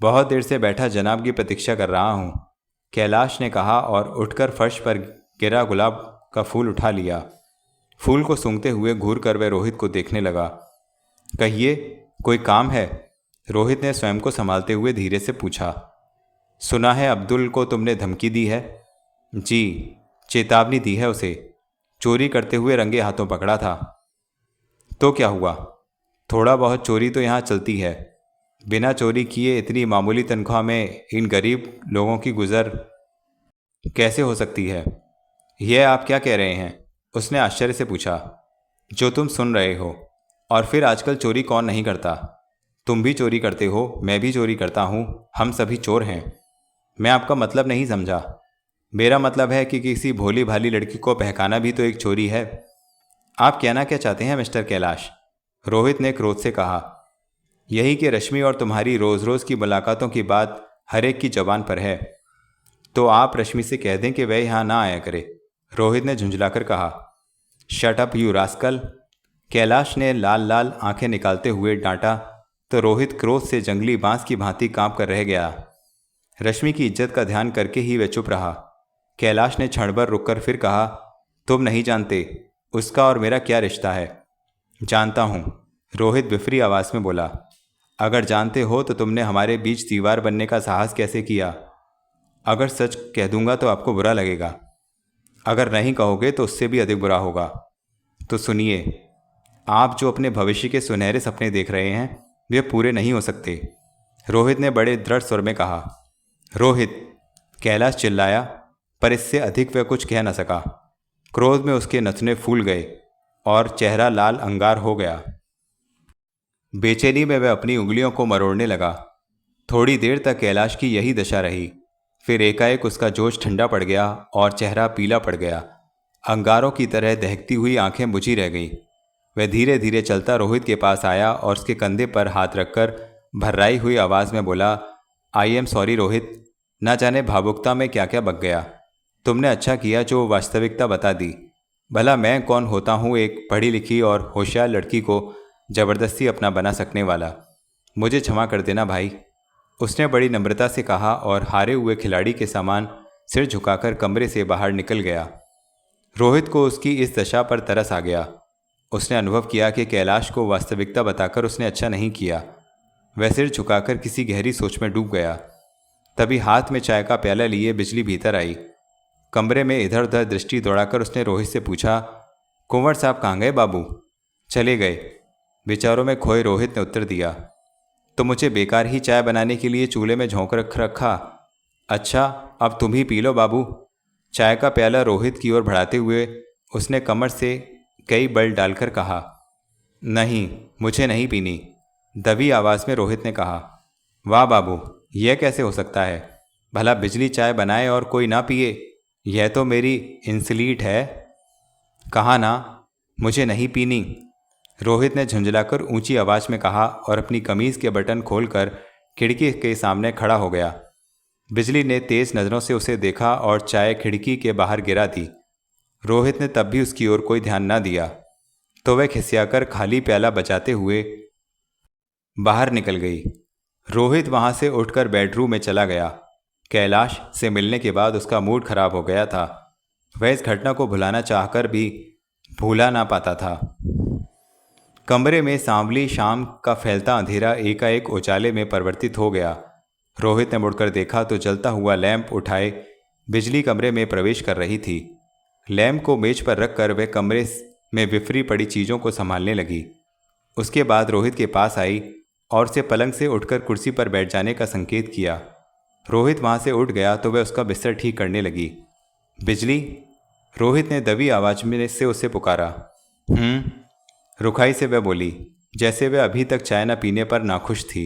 A: बहुत देर से बैठा जनाब की प्रतीक्षा कर रहा हूँ, कैलाश ने कहा और उठकर फर्श पर गिरा गुलाब का फूल उठा लिया। फूल को सूंघते हुए घूर कर वह रोहित को देखने लगा। कहिए, कोई काम है? रोहित ने स्वयं को संभालते हुए धीरे से पूछा। सुना है अब्दुल को तुमने धमकी दी है? जी, चेतावनी दी है उसे। चोरी करते हुए रंगे हाथों पकड़ा था। तो क्या हुआ? थोड़ा बहुत चोरी तो यहाँ चलती है। बिना चोरी किए इतनी मामूली तनख्वाह में इन गरीब लोगों की गुजर कैसे हो सकती है? यह आप क्या कह रहे हैं? उसने आश्चर्य से पूछा। जो तुम सुन रहे हो। और फिर आजकल चोरी कौन नहीं करता? तुम भी चोरी करते हो, मैं भी चोरी करता हूँ, हम सभी चोर हैं। मैं आपका मतलब नहीं समझा। मेरा मतलब है कि किसी भोली भाली लड़की को बहकाना भी तो एक चोरी है। आप कहना क्या चाहते हैं मिस्टर कैलाश? रोहित ने क्रोध से कहा। यही कि रश्मि और तुम्हारी रोज रोज की मुलाकातों की बात हर एक की जबान पर है। तो आप रश्मि से कह दें कि वह यहाँ ना आया करे, रोहित ने झुंझलाकर कहा। Shut up you rascal, Kailash ने लाल लाल आंखें निकालते हुए डांटा तो रोहित क्रोध से जंगली बांस की भांति कांप कर रह गया। रश्मि की इज्जत का ध्यान करके ही वह चुप रहा। कैलाश ने क्षण भर रुककर फिर कहा, तुम नहीं जानते उसका और मेरा क्या रिश्ता है। जानता हूं, रोहित बिफरी आवाज में बोला। अगर जानते हो तो तुमने हमारे बीच दीवार बनने का साहस कैसे किया? अगर सच कह दूंगा तो आपको बुरा लगेगा, अगर नहीं कहोगे तो उससे भी अधिक बुरा होगा। तो सुनिए, आप जो अपने भविष्य के सुनहरे सपने देख रहे हैं वे पूरे नहीं हो सकते, रोहित ने बड़े दृढ़ स्वर में कहा। रोहित, कैलाश चिल्लाया, पर इससे अधिक वह कुछ कह न सका। क्रोध में उसके नथुने फूल गए और चेहरा लाल अंगार हो गया। बेचैनी में वह अपनी उंगलियों को मरोड़ने लगा। थोड़ी देर तक कैलाश की यही दशा रही। फिर एकाएक उसका जोश ठंडा पड़ गया और चेहरा पीला पड़ गया। अंगारों की तरह दहकती हुई आंखें बुझी रह गईं। वह धीरे धीरे चलता रोहित के पास आया और उसके कंधे पर हाथ रखकर भर्राई हुई आवाज में बोला, आई एम सॉरी रोहित, ना जाने भावुकता में क्या क्या बक गया। तुमने अच्छा किया जो वास्तविकता बता दी। भला मैं कौन होता हूँ एक पढ़ी लिखी और होशियार लड़की को जबरदस्ती अपना बना सकने वाला। मुझे क्षमा कर देना भाई, उसने बड़ी नम्रता से कहा और हारे हुए खिलाड़ी के समान सिर झुकाकर कमरे से बाहर निकल गया। रोहित को उसकी इस दशा पर तरस आ गया। उसने अनुभव किया कि कैलाश को वास्तविकता बताकर उसने अच्छा नहीं किया। वह सिर झुकाकर किसी गहरी सोच में डूब गया। तभी हाथ में चाय का प्याला लिए बिजली भीतर आई। कमरे में इधर उधर दृष्टि दौड़ाकर उसने रोहित से पूछा, कुंवर साहब कहाँ गए बाबू? चले गए, विचारों में खोए रोहित ने उत्तर दिया। तो मुझे बेकार ही चाय बनाने के लिए चूल्हे में झोंक रखा। अच्छा, अब तुम ही पी लो बाबू। चाय का प्याला रोहित की ओर बढ़ाते हुए उसने कमर से कई बल डालकर कहा। नहीं, मुझे नहीं पीनी, दबी आवाज में रोहित ने कहा। वाह बाबू, यह कैसे हो सकता है? भला बिजली चाय बनाए और कोई ना पिए? यह तो मेरी इंसलीट है। कहा ना, मुझे नहीं पीनी, रोहित ने झुंझलाकर ऊंची आवाज में कहा और अपनी कमीज के बटन खोलकर खिड़की के सामने खड़ा हो गया। बिजली ने तेज नजरों से उसे देखा और चाय खिड़की के बाहर गिरा दी। रोहित ने तब भी उसकी ओर कोई ध्यान न दिया तो वह खिसियाकर खाली प्याला बचाते हुए बाहर निकल गई। रोहित वहां से उठकर बेडरूम में चला गया। कैलाश से मिलने के बाद उसका मूड खराब हो गया था। वह इस घटना को भुलाना चाहकर भी भूला ना पाता था। कमरे में सांवली शाम का फैलता अंधेरा एकाएक उजाले में परिवर्तित हो गया। रोहित ने मुड़कर देखा तो जलता हुआ लैंप उठाए बिजली कमरे में प्रवेश कर रही थी। लैंप को मेज पर रखकर वह कमरे में बिफरी पड़ी चीज़ों को संभालने लगी। उसके बाद रोहित के पास आई और उसे पलंग से उठकर कुर्सी पर बैठ जाने का संकेत किया। रोहित वहां से उठ गया तो वह उसका बिस्तर ठीक करने लगी। बिजली, रोहित ने दबी आवाज में से उसे पुकारा। रुखाई से वह बोली, जैसे वह अभी तक चाय न पीने पर नाखुश थी।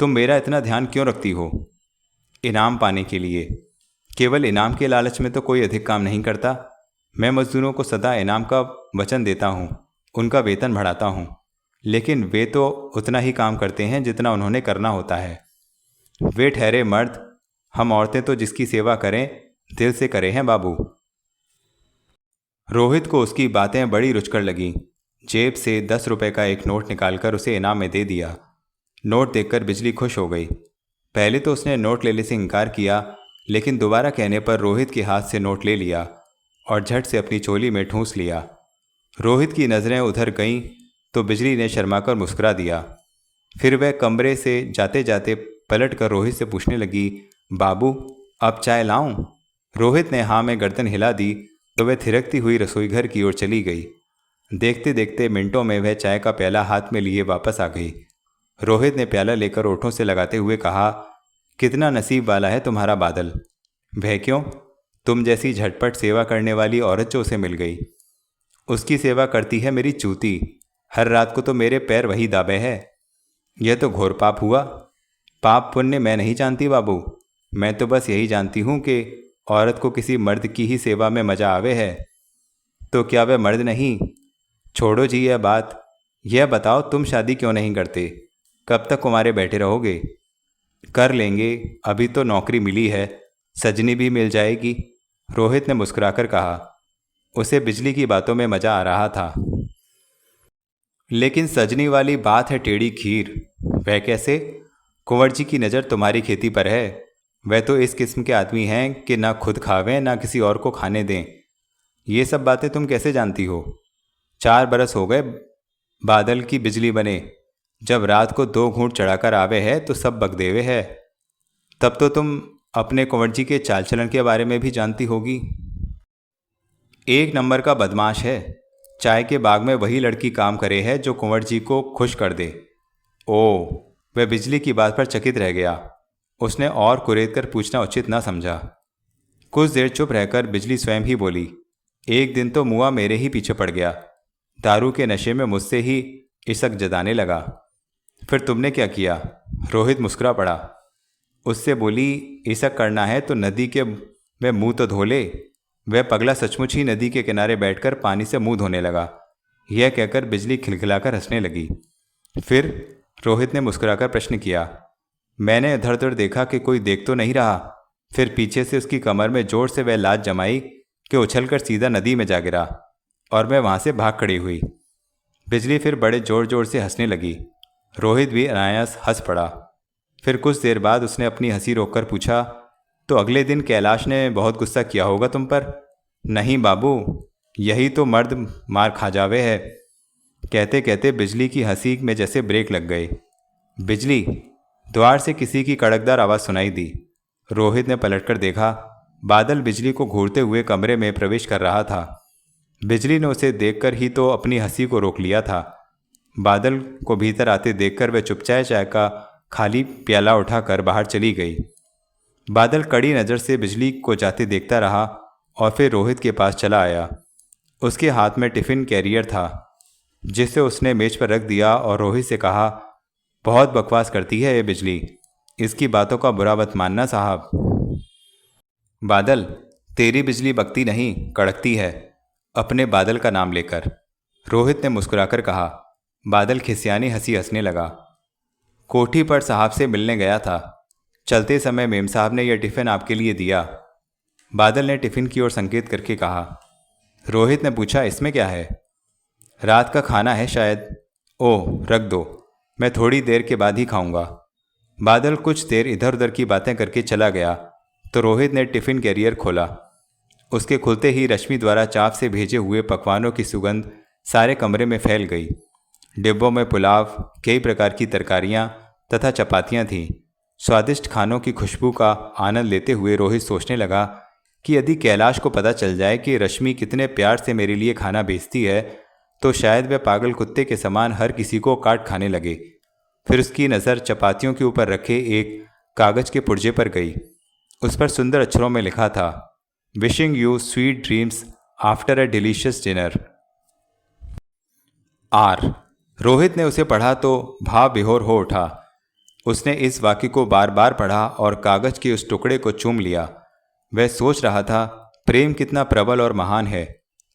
A: तुम मेरा इतना ध्यान क्यों रखती हो? इनाम पाने के लिए। केवल इनाम के लालच में तो कोई अधिक काम नहीं करता। मैं मजदूरों को सदा इनाम का वचन देता हूँ, उनका वेतन बढ़ाता हूँ, लेकिन वे तो उतना ही काम करते हैं जितना उन्होंने करना होता है। वे ठहरे मर्द, हम औरतें तो जिसकी सेवा करें दिल से करें हैं बाबू। रोहित को उसकी बातें बड़ी रुचकर लगीं। जेब से 10 रुपए का एक नोट निकालकर उसे इनाम में दे दिया। नोट देखकर बिजली खुश हो गई। पहले तो उसने नोट लेने से इनकार किया, लेकिन दोबारा कहने पर रोहित के हाथ से नोट ले लिया और झट से अपनी चोली में ठूंस लिया। रोहित की नज़रें उधर गईं तो बिजली ने शर्माकर मुस्कुरा दिया। फिर वह कमरे से जाते जाते पलट कर रोहित से पूछने लगी, बाबू अब चाय लाऊं? रोहित ने हाँ में गर्दन हिला दी तो वह थिरकती हुई रसोईघर की ओर चली गई। देखते देखते मिनटों में वह चाय का प्याला हाथ में लिए वापस आ गई। रोहित ने प्याला लेकर ओठों से लगाते हुए कहा, कितना नसीब वाला है तुम्हारा बादल। भय क्यों? तुम जैसी झटपट सेवा करने वाली औरत जो उसे मिल गई। उसकी सेवा करती है मेरी चूती, हर रात को तो मेरे पैर वही दाबे है। यह तो घोर पाप हुआ। पाप पुण्य मैं नहीं जानती बाबू, मैं तो बस यही जानती हूँ कि औरत को किसी मर्द की ही सेवा में मजा आवे है। तो क्या वह मर्द नहीं? छोड़ो जी यह बात, यह बताओ तुम शादी क्यों नहीं करते? कब तक कुंवारे बैठे रहोगे? कर लेंगे, अभी तो नौकरी मिली है, सजनी भी मिल जाएगी, रोहित ने मुस्कुराकर कहा। उसे बिजली की बातों में मजा आ रहा था। लेकिन सजनी वाली बात है टेढ़ी खीर। वह कैसे? कुंवर जी की नज़र तुम्हारी खेती पर है। वह तो इस किस्म के आदमी हैं कि ना खुद खावें ना किसी और को खाने दें। ये सब बातें तुम कैसे जानती हो? 4 बरस हो गए बादल की बिजली बने, जब रात को 2 घूंट चढ़ाकर आवे है तो सब बकदेवे है। तब तो तुम अपने कुंवर जी के चाल चलन के बारे में भी जानती होगी। एक नंबर का बदमाश है। चाय के बाग में वही लड़की काम करे है जो कुंवर जी को खुश कर दे। ओ, वह बिजली की बात पर चकित रह गया। उसने और कुरेद कर पूछना उचित न समझा। कुछ देर चुप रहकर बिजली स्वयं ही बोली। एक दिन तो मुआ मेरे ही पीछे पड़ गया, दारू के नशे में मुझसे ही इशक जताने लगा। फिर तुमने क्या किया? रोहित मुस्कुरा पड़ा। उससे बोली, इशक करना है तो नदी के में मुंह तो धो ले। वह पगला सचमुच ही नदी के किनारे बैठकर पानी से मुंह धोने लगा। यह कहकर बिजली खिलखिलाकर हंसने लगी। फिर रोहित ने मुस्कुराकर प्रश्न किया। मैंने इधर उधर देखा कि कोई देख तो नहीं रहा। फिर पीछे से उसकी कमर में जोर से वह लात जमाई कि उछलकर सीधा नदी में जा गिरा और मैं वहां से भाग खड़ी हुई। बिजली फिर बड़े जोर जोर से हंसने लगी। रोहित भी अनायास हंस पड़ा। फिर कुछ देर बाद उसने अपनी हंसी रोककर पूछा, तो अगले दिन कैलाश ने बहुत गुस्सा किया होगा तुम पर? नहीं बाबू, यही तो मर्द मार खा जावे है। कहते कहते बिजली की हंसी में जैसे ब्रेक लग गए। बिजली, द्वार से किसी की कड़कदार आवाज़ सुनाई दी। रोहित ने पलटकर देखा। बादल बिजली को घूरते हुए कमरे में प्रवेश कर रहा था। बिजली ने उसे देखकर ही तो अपनी हंसी को रोक लिया था। बादल को भीतर आते देखकर वह चुपचाप चाय का खाली प्याला उठाकर बाहर चली गई। बादल कड़ी नज़र से बिजली को जाते देखता रहा और फिर रोहित के पास चला आया। उसके हाथ में टिफ़िन कैरियर था, जिसे उसने मेज पर रख दिया और रोहित से कहा, बहुत बकवास करती है ये बिजली, इसकी बातों का बुरा मत मानना साहब। बादल, तेरी बिजली बकती नहीं, कड़कती है, अपने बादल का नाम लेकर, रोहित ने मुस्कुराकर कहा। बादल खिसियानी हंसी हंसने लगा। कोठी पर साहब से मिलने गया था। चलते समय मेम साहब ने यह टिफ़िन आपके लिए दिया। बादल ने टिफ़िन की ओर संकेत करके कहा। रोहित ने पूछा, इसमें क्या है? रात का खाना है शायद। ओह, रख दो, मैं थोड़ी देर के बाद ही खाऊंगा। बादल कुछ देर इधर उधर की बातें करके चला गया तो रोहित ने टिफ़िन कैरियर खोला। उसके खुलते ही रश्मि द्वारा चाप से भेजे हुए पकवानों की सुगंध सारे कमरे में फैल गई। डिब्बों में पुलाव, कई प्रकार की तरकारियाँ तथा चपातियाँ थीं। स्वादिष्ट खानों की खुशबू का आनंद लेते हुए रोहित सोचने लगा कि यदि कैलाश को पता चल जाए कि रश्मि कितने प्यार से मेरे लिए खाना भेजती है तो शायद वह पागल कुत्ते के समान हर किसी को काट खाने लगे। फिर उसकी नज़र चपातियों के ऊपर रखे एक कागज़ के पुर्जे पर गई। उस पर सुंदर अक्षरों में लिखा था, wishing you sweet dreams after a delicious dinner. R. Rohit ने उसे पढ़ा तो भाव विभोर हो उठा। उसने इस वाक्य को बार बार पढ़ा और कागज़ के उस टुकड़े को चूम लिया। वह सोच रहा था, प्रेम कितना प्रबल और महान है,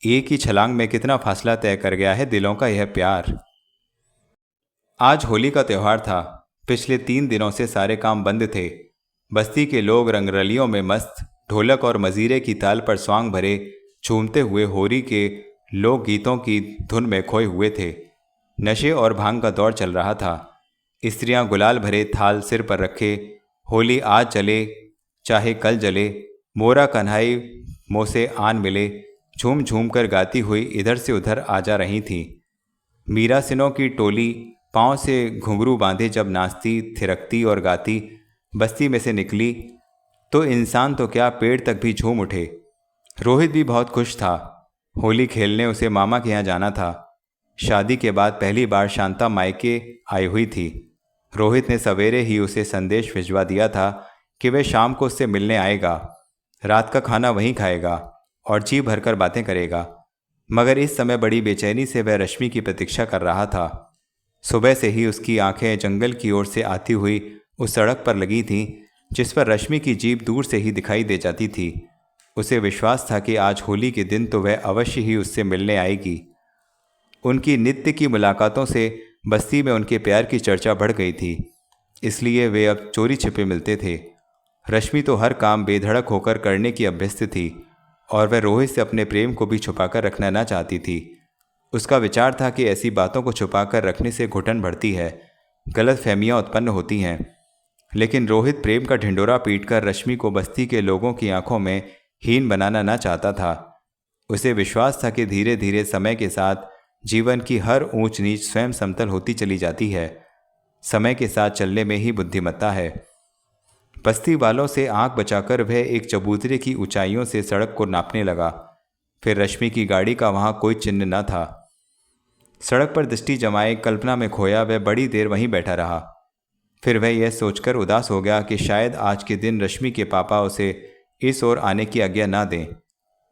A: एक ही छलांग में कितना फासला तय कर गया है दिलों का यह प्यार। आज होली का त्यौहार था। पिछले 3 दिनों से सारे काम बंद थे। बस्ती के लोग रंगरलियों में मस्त, ढोलक और मजीरे की ताल पर स्वांग भरे झूमते हुए होली के लोकगीतों की धुन में खोए हुए थे। नशे और भांग का दौर चल रहा था। स्त्रियां गुलाल भरे थाल सिर पर रखे, होली आज जले चाहे कल जले, मोरा कन्हाई मोसे आन मिले, झूम झूम कर गाती हुई इधर से उधर आ जा रही थीं। मीरा सिनों की टोली पाँव से घुंघरू बांधे जब नाचती, थिरकती और गाती बस्ती में से निकली तो इंसान तो क्या पेड़ तक भी झूम उठे। रोहित भी बहुत खुश था। होली खेलने उसे मामा के यहाँ जाना था। शादी के बाद पहली बार शांता मायके आई हुई थी। रोहित ने सवेरे ही उसे संदेश भिजवा दिया था कि वह शाम को उससे मिलने आएगा। रात का खाना वहीं खाएगा और जी भरकर बातें करेगा। मगर इस समय बड़ी बेचैनी से वह रश्मि की प्रतीक्षा कर रहा था। सुबह से ही उसकी आंखें जंगल की ओर से आती हुई उस सड़क पर लगी थीं जिस पर रश्मि की जीप दूर से ही दिखाई दे जाती थी। उसे विश्वास था कि आज होली के दिन तो वह अवश्य ही उससे मिलने आएगी। उनकी नित्य की मुलाकातों से बस्ती में उनके प्यार की चर्चा बढ़ गई थी, इसलिए वे अब चोरी छिपे मिलते थे। रश्मि तो हर काम बेधड़क होकर करने की अभ्यस्त थी और वह रोहित से अपने प्रेम को भी छुपाकर रखना न चाहती थी। उसका विचार था कि ऐसी बातों को छुपाकर रखने से घुटन बढ़ती है, गलत फहमियाँ उत्पन्न होती हैं। लेकिन रोहित प्रेम का ढिंडोरा पीटकर रश्मि को बस्ती के लोगों की आंखों में हीन बनाना न चाहता था। उसे विश्वास था कि धीरे धीरे समय के साथ जीवन की हर ऊंच नीच स्वयं समतल होती चली जाती है। समय के साथ चलने में ही बुद्धिमत्ता है। बस्ती वालों से आंख बचाकर वह एक चबूतरे की ऊंचाइयों से सड़क को नापने लगा। फिर रश्मि की गाड़ी का वहां कोई चिन्ह न था। सड़क पर दृष्टि जमाए कल्पना में खोया वह बड़ी देर वहीं बैठा रहा। फिर वह यह सोचकर उदास हो गया कि शायद आज के दिन रश्मि के पापा उसे इस ओर आने की आज्ञा ना दें।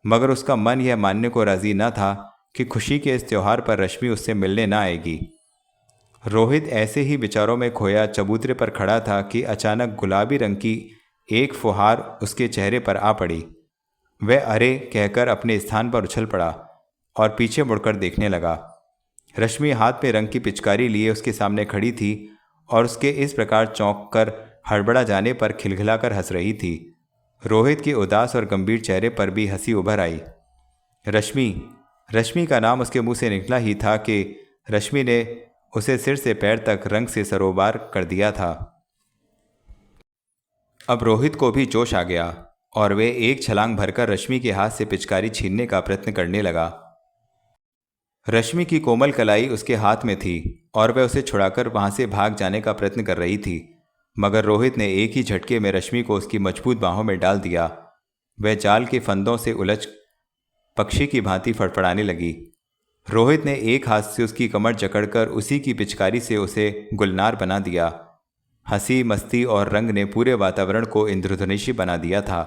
A: मगर उसका मन यह मानने को राजी न था कि खुशी के इस त्योहार पर रश्मि उससे मिलने न आएगी। रोहित ऐसे ही विचारों में खोया चबूतरे पर खड़ा था कि अचानक गुलाबी रंग की एक फुहार उसके चेहरे पर आ पड़ी। वह अरे कहकर अपने स्थान पर उछल पड़ा और पीछे मुड़कर देखने लगा। रश्मि हाथ में रंग की पिचकारी लिए उसके सामने खड़ी थी और उसके इस प्रकार चौंक कर हड़बड़ा जाने पर खिलखिलाकर हंस रही थी। रोहित के उदास और गंभीर चेहरे पर भी हंसी उभर आई। रश्मि का नाम उसके मुंह से निकला ही था कि रश्मि ने उसे सिर से पैर तक रंग से सरोबार कर दिया था। अब रोहित को भी जोश आ गया और वे एक छलांग भरकर रश्मि के हाथ से पिचकारी छीनने का प्रयत्न करने लगा। रश्मि की कोमल कलाई उसके हाथ में थी और वह उसे छुड़ाकर वहां से भाग जाने का प्रयत्न कर रही थी, मगर रोहित ने एक ही झटके में रश्मि को उसकी मजबूत बाहों में डाल दिया। वह जाल के फंदों से उलझ पक्षी की भांति फड़फड़ाने लगी। रोहित ने एक हाथ से उसकी कमर जकड़कर उसी की पिचकारी से उसे गुलनार बना दिया। हंसी मस्ती और रंग ने पूरे वातावरण को इंद्रधनुषी बना दिया था।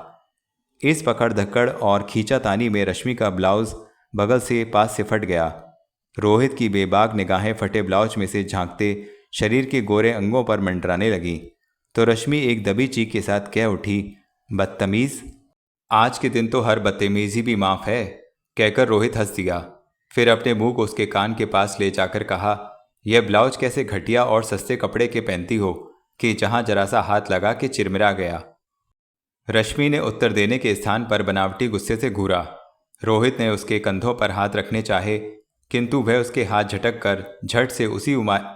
A: इस पकड़ धक्कड़ और खींचातानी में रश्मि का ब्लाउज बगल से पास से फट गया। रोहित की बेबाक निगाहें फटे ब्लाउज में से झांकते शरीर के गोरे अंगों पर मंडराने लगी तो रश्मि एक दबी चीख के साथ कह उठी, बदतमीज। आज के दिन तो हर बदतमीजी भी माफ है, कहकर रोहित हंस दिया। फिर अपने मुंह को उसके कान के पास ले जाकर कहा, यह ब्लाउज कैसे घटिया और सस्ते कपड़े के पहनती हो कि जहां जरा सा हाथ लगा कि चिरमिरा गया। रश्मि ने उत्तर देने के स्थान पर बनावटी गुस्से से घूरा। रोहित ने उसके कंधों पर हाथ रखने चाहे, किंतु वह उसके हाथ झटक कर झट से उसी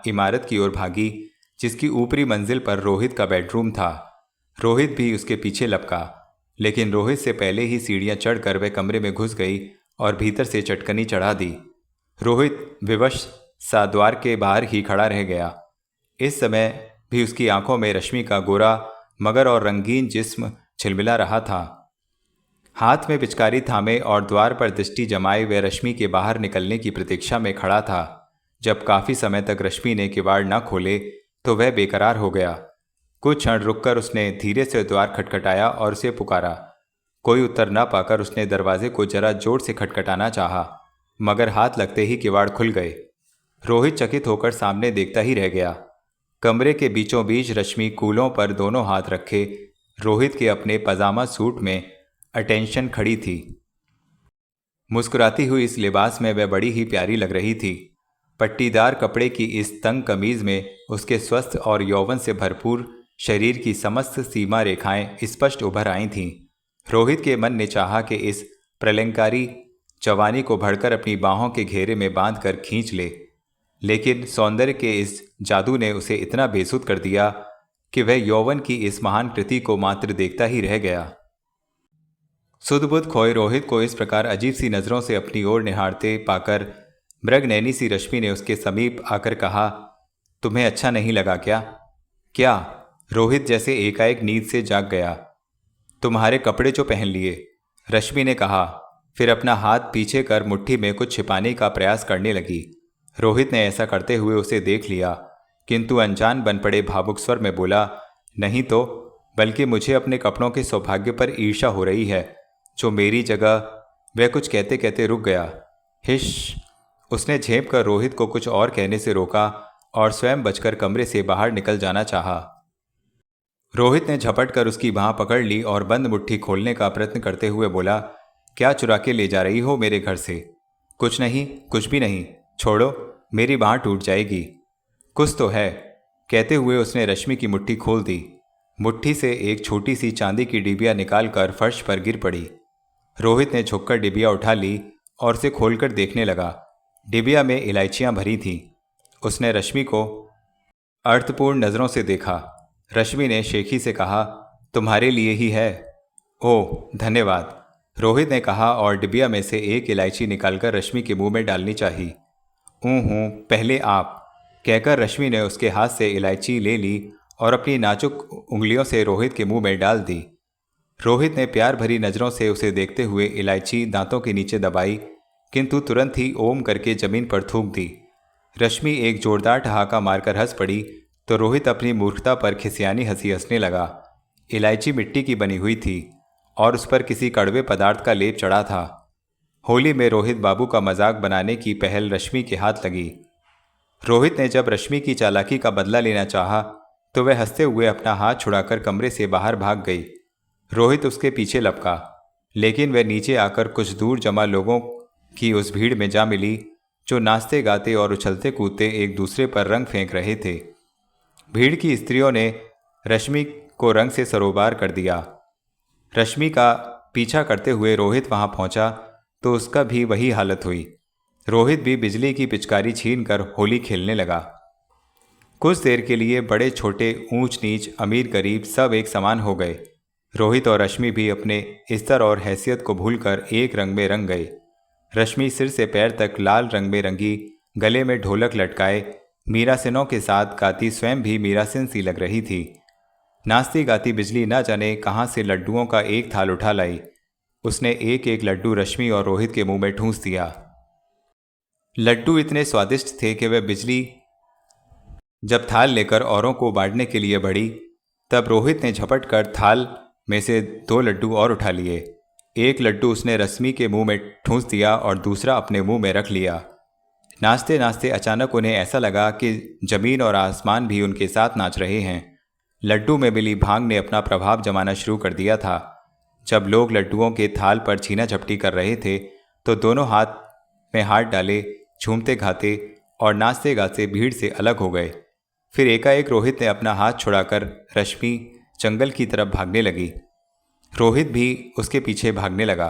A: इमारत की ओर भागी जिसकी ऊपरी मंजिल पर रोहित का बेडरूम था। रोहित भी उसके पीछे लपका, लेकिन रोहित से पहले ही सीढ़ियां चढ़कर वह कमरे में घुस गई और भीतर से चटकनी चढ़ा दी। रोहित विवश सा द्वार के बाहर ही खड़ा रह गया। इस समय भी उसकी आंखों में रश्मि का गोरा मगर और रंगीन जिस्म छिलमिला रहा था। हाथ में पिचकारी थामे और द्वार पर दृष्टि जमाए वह रश्मि के बाहर निकलने की प्रतीक्षा में खड़ा था। जब काफी समय तक रश्मि ने किवाड़ न खोले तो वह बेकरार हो गया। कुछ क्षण रुककर उसने धीरे से द्वार खटखटाया और उसे पुकारा। कोई उत्तर न पाकर उसने दरवाजे को जरा जोर से खटखटाना चाहा, मगर हाथ लगते ही किवाड़ खुल गए। रोहित चकित होकर सामने देखता ही रह गया। कमरे के बीचों बीच रश्मि कूलों पर दोनों हाथ रखे रोहित के अपने पजामा सूट में अटेंशन खड़ी थी। मुस्कुराती हुई इस लिबास में वह बड़ी ही प्यारी लग रही थी। पट्टीदार कपड़े की इस तंग कमीज में उसके स्वस्थ और यौवन से भरपूर शरीर की समस्त सीमा रेखाएं स्पष्ट उभर आई थीं। रोहित के मन ने चाहा कि इस प्रलंकारी जवानी को भड़कर अपनी बाहों के घेरे में बांधकर खींच ले, लेकिन सौंदर्य के इस जादू ने उसे इतना बेसुध कर दिया कि वह यौवन की इस महान कृति को मात्र देखता ही रह गया। सुध-बुध खोए रोहित को इस प्रकार अजीब सी नजरों से अपनी ओर निहारते पाकर मृगनयनी सी रश्मि ने उसके समीप आकर कहा, तुम्हें अच्छा नहीं लगा क्या? क्या? रोहित जैसे एकाएक नींद से जाग गया। तुम्हारे कपड़े जो पहन लिए, रश्मि ने कहा, फिर अपना हाथ पीछे कर मुट्ठी में कुछ छिपाने का प्रयास करने लगी। रोहित ने ऐसा करते हुए उसे देख लिया, किंतु अनजान बन पड़े भावुक स्वर में बोला, नहीं तो बल्कि मुझे अपने कपड़ों के सौभाग्य पर ईर्ष्या हो रही है। जो मेरी जगह। वह कुछ कहते कहते रुक गया। हिश। उसने झेप कर रोहित को कुछ और कहने से रोका और स्वयं बचकर कमरे से बाहर निकल जाना चाहा। रोहित ने झपट कर उसकी बांह पकड़ ली और बंद मुट्ठी खोलने का प्रयत्न करते हुए बोला, क्या चुरा के ले जा रही हो मेरे घर से? कुछ नहीं, कुछ भी नहीं, छोड़ो, मेरी बांह टूट जाएगी। कुछ तो है, कहते हुए उसने रश्मि की मुट्ठी खोल दी। मुट्ठी से एक छोटी सी चांदी की डिबिया निकालकर फर्श पर गिर पड़ी। रोहित ने झुककर डिबिया उठा ली और उसे खोलकर देखने लगा। डिबिया में इलायचियां भरी थीं। उसने रश्मि को अर्थपूर्ण नज़रों से देखा। रश्मि ने शेखी से कहा, तुम्हारे लिए ही है। ओह, धन्यवाद, रोहित ने कहा और डिबिया में से एक इलायची निकालकर रश्मि के मुंह में डालनी चाही। पहले आप, कहकर रश्मि ने उसके हाथ से इलायची ले ली और अपनी नाजुक उंगलियों से रोहित के मुंह में डाल दी। रोहित ने प्यार भरी नज़रों से उसे देखते हुए इलायची दांतों के नीचे दबाई, किंतु तुरंत ही ओम करके जमीन पर थूक दी। रश्मि एक जोरदार ठहाका मारकर हंस पड़ी तो रोहित अपनी मूर्खता पर खिसियानी हंसी हंसने लगा। इलायची मिट्टी की बनी हुई थी और उस पर किसी कड़वे पदार्थ का लेप चढ़ा था। होली में रोहित बाबू का मजाक बनाने की पहल रश्मि के हाथ लगी। रोहित ने जब रश्मि की चालाकी का बदला लेना चाहा तो वह हंसते हुए अपना हाथ छुड़ाकर कमरे से बाहर भाग गई। रोहित उसके पीछे लपका, लेकिन वह नीचे आकर कुछ दूर जमा लोगों की उस भीड़ में जा मिली जो नाचते गाते और उछलते कूदते एक दूसरे पर रंग फेंक रहे थे। भीड़ की स्त्रियों ने रश्मि को रंग से सरोबार कर दिया। रश्मि का पीछा करते हुए रोहित वहां पहुंचा तो उसका भी वही हालत हुई। रोहित भी बिजली की पिचकारी छीनकर होली खेलने लगा। कुछ देर के लिए बड़े छोटे, ऊंच नीच, अमीर गरीब सब एक समान हो गए। रोहित और रश्मि भी अपने स्तर और हैसियत को भूलकर एक रंग में रंग गए। रश्मि सिर से पैर तक लाल रंग में रंगी, गले में ढोलक लटकाए मीरासिनों के साथ गाती स्वयं भी मीरासिन सी लग रही थी। नाचती गाती बिजली न जाने कहाँ से लड्डुओं का एक थाल उठा लाई। उसने एक एक लड्डू रश्मि और रोहित के मुंह में ठूंस दिया। लड्डू इतने स्वादिष्ट थे कि वह बिजली जब थाल लेकर औरों को बांटने के लिए बढ़ी तब रोहित ने झपट कर थाल में से 2 लड्डू और उठा लिए। एक लड्डू उसने रश्मि के मुंह में ठूंस दिया और दूसरा अपने मुंह में रख लिया। नाचते नाचते अचानक उन्हें ऐसा लगा कि जमीन और आसमान भी उनके साथ नाच रहे हैं। लड्डू में मिली भांग ने अपना प्रभाव जमाना शुरू कर दिया था। जब लोग लड्डुओं के थाल पर छीना झपटी कर रहे थे तो दोनों हाथ में हाथ डाले झूमते गाते और नाचते गाते भीड़ से अलग हो गए। फिर एकाएक रोहित ने अपना हाथ छुड़ाकर रश्मि जंगल की तरफ भागने लगी। रोहित भी उसके पीछे भागने लगा।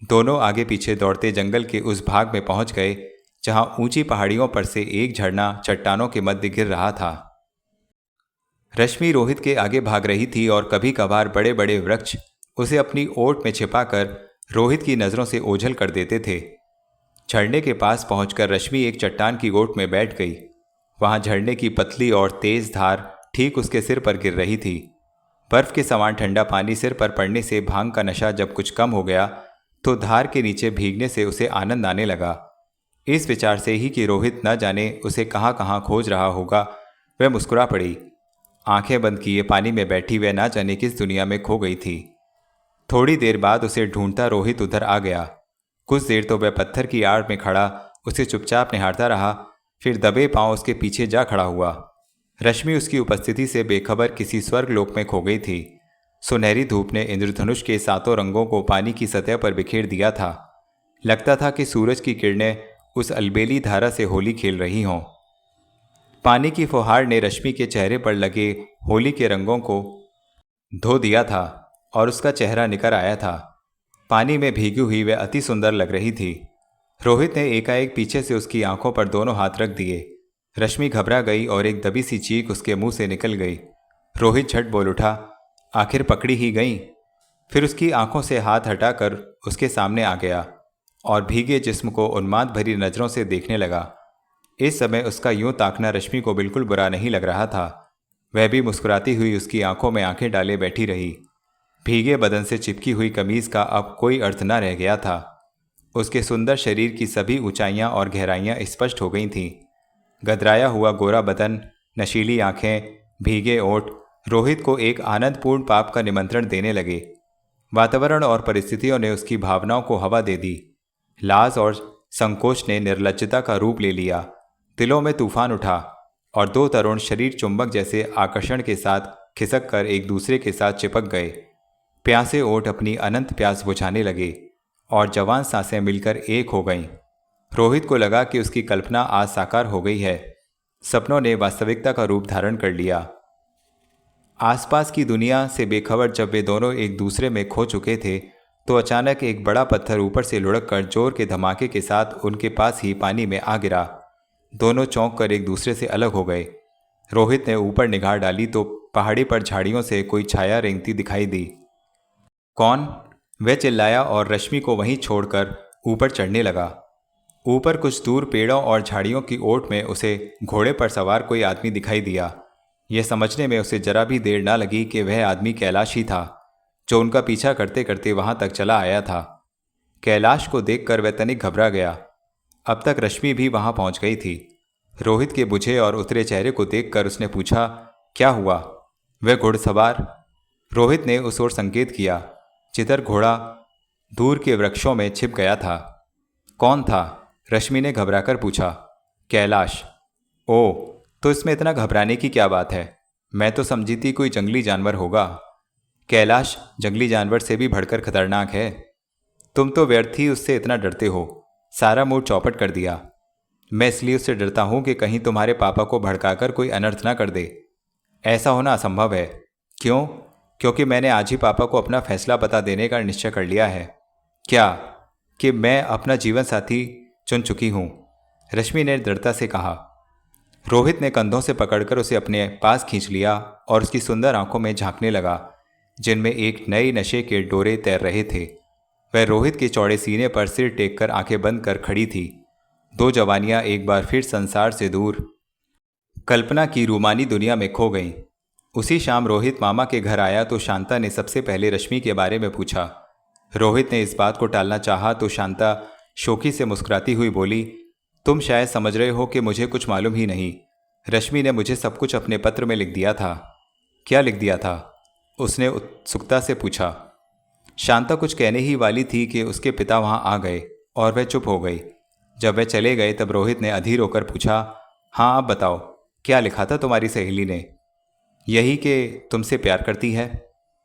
A: दोनों आगे पीछे दौड़ते जंगल के उस भाग में पहुंच गए जहां ऊंची पहाड़ियों पर से एक झरना चट्टानों के मध्य गिर रहा था। रश्मि रोहित के आगे भाग रही थी और कभी कभार बड़े बड़े वृक्ष उसे अपनी ओट में छिपाकर रोहित की नज़रों से ओझल कर देते थे। झरने के पास पहुंचकर रश्मि एक चट्टान की ओट में बैठ गई। वहां झरने की पतली और तेज धार ठीक उसके सिर पर गिर रही थी। बर्फ के समान ठंडा पानी सिर पर पड़ने से भांग का नशा जब कुछ कम हो गया तो धार के नीचे भीगने से उसे आनंद आने लगा। इस विचार से ही कि रोहित न जाने उसे कहाँ कहाँ खोज रहा होगा, वह मुस्कुरा पड़ी। आंखें बंद किए पानी में बैठी वह न जाने किस दुनिया में खो गई थी। थोड़ी देर बाद उसे ढूंढता रोहित उधर आ गया। कुछ देर तो वह पत्थर की आड़ में खड़ा उसे चुपचाप निहारता रहा, फिर दबे पांव उसके पीछे जा खड़ा हुआ। रश्मि उसकी उपस्थिति से बेखबर किसी स्वर्गलोक में खो गई थी। सुनहरी धूप ने इंद्रधनुष के 7 रंगों को पानी की सतह पर बिखेर दिया था। लगता था कि सूरज की किरणें उस अलबेली धारा से होली खेल रही हों। पानी की फुहार ने रश्मि के चेहरे पर लगे होली के रंगों को धो दिया था और उसका चेहरा निकर आया था। पानी में भीगी हुई वह अति सुंदर लग रही थी। रोहित ने एकाएक पीछे से उसकी आंखों पर दोनों हाथ रख दिए। रश्मि घबरा गई और एक दबी सी चीख उसके मुंह से निकल गई। रोहित झट बोल उठा, आखिर पकड़ी ही गई। फिर उसकी आंखों से हाथ हटाकर उसके सामने आ गया और भीगे जिस्म को उन्माद भरी नज़रों से देखने लगा। इस समय उसका यूं ताकना रश्मि को बिल्कुल बुरा नहीं लग रहा था। वह भी मुस्कुराती हुई उसकी आंखों में आंखें डाले बैठी रही। भीगे बदन से चिपकी हुई कमीज का अब कोई अर्थ न रह गया था। उसके सुंदर शरीर की सभी ऊंचाइयां और गहराइयां स्पष्ट हो गई थीं। गदराया हुआ गोरा बदन, नशीली आंखें, भीगे ओठ, रोहित को एक आनंदपूर्ण पाप का निमंत्रण देने लगे। वातावरण और परिस्थितियों ने उसकी भावनाओं को हवा दे दी। लाज और संकोच ने निर्लज्जता का रूप ले लिया। दिलों में तूफान उठा और दो तरुण शरीर चुंबक जैसे आकर्षण के साथ खिसक कर एक दूसरे के साथ चिपक गए। प्यासे ओठ अपनी अनंत प्यास बुझाने लगे और जवान सांसें मिलकर एक हो गईं। रोहित को लगा कि उसकी कल्पना आज साकार हो गई है। सपनों ने वास्तविकता का रूप धारण कर लिया। आसपास की दुनिया से बेखबर जब वे दोनों एक दूसरे में खो चुके थे तो अचानक एक बड़ा पत्थर ऊपर से लुढ़क कर जोर के धमाके के साथ उनके पास ही पानी में आ गिरा। दोनों चौंक कर एक दूसरे से अलग हो गए। रोहित ने ऊपर निगाह डाली तो पहाड़ी पर झाड़ियों से कोई छाया रेंगती दिखाई दी। कौन? वह चिल्लाया और रश्मि को वहीं छोड़कर ऊपर चढ़ने लगा। ऊपर कुछ दूर पेड़ों और झाड़ियों की ओट में उसे घोड़े पर सवार कोई आदमी दिखाई दिया। यह समझने में उसे जरा भी देर ना लगी कि वह आदमी कैलाश ही था, जो उनका पीछा करते करते वहां तक चला आया था। कैलाश को देखकर वह तनिक घबरा गया। अब तक रश्मि भी वहां पहुंच गई थी। रोहित के बुझे और उतरे चेहरे को देखकर उसने पूछा, क्या हुआ? वह घुड़सवार? रोहित ने उस ओर संकेत किया जिधर घोड़ा दूर के वृक्षों में छिप गया था। कौन था? रश्मि ने घबराकर पूछा। कैलाश। ओ, तो इसमें इतना घबराने की क्या बात है? मैं तो समझी थी कोई जंगली जानवर होगा। कैलाश जंगली जानवर से भी बढ़कर खतरनाक है। तुम तो व्यर्थ ही उससे इतना डरते हो। सारा मूड चौपट कर दिया। मैं इसलिए उससे डरता हूं कि कहीं तुम्हारे पापा को भड़काकर कोई अनर्थ ना कर दे। ऐसा होना असंभव है। क्यों? क्योंकि मैंने आज ही पापा को अपना फैसला बता देने का निश्चय कर लिया है। क्या? कि मैं अपना जीवन साथी चुन चुकी हूं, रश्मि ने दृढ़ता से कहा। रोहित ने कंधों से पकड़कर उसे अपने पास खींच लिया और उसकी सुंदर आंखों में झांकने लगा, जिनमें एक नए नशे के डोरे तैर रहे थे। वह रोहित के चौड़े सीने पर सिर टेककर आंखें बंद कर खड़ी थी। दो जवानियां एक बार फिर संसार से दूर कल्पना की रूमानी दुनिया में खो गईं। उसी शाम रोहित मामा के घर आया तो शांता ने सबसे पहले रश्मि के बारे में पूछा। रोहित ने इस बात को टालना चाहा तो शांता शोखी से मुस्कुराती हुई बोली, तुम शायद समझ रहे हो कि मुझे कुछ मालूम ही नहीं। रश्मि ने मुझे सब कुछ अपने पत्र में लिख दिया था। क्या लिख दिया था? उसने उत्सुकता से पूछा। शांता कुछ कहने ही वाली थी कि उसके पिता वहां आ गए और वह चुप हो गई। जब वह चले गए तब रोहित ने अधीर होकर पूछा, हाँ अब बताओ, क्या लिखा था तुम्हारी सहेली ने? यही कि तुमसे प्यार करती है।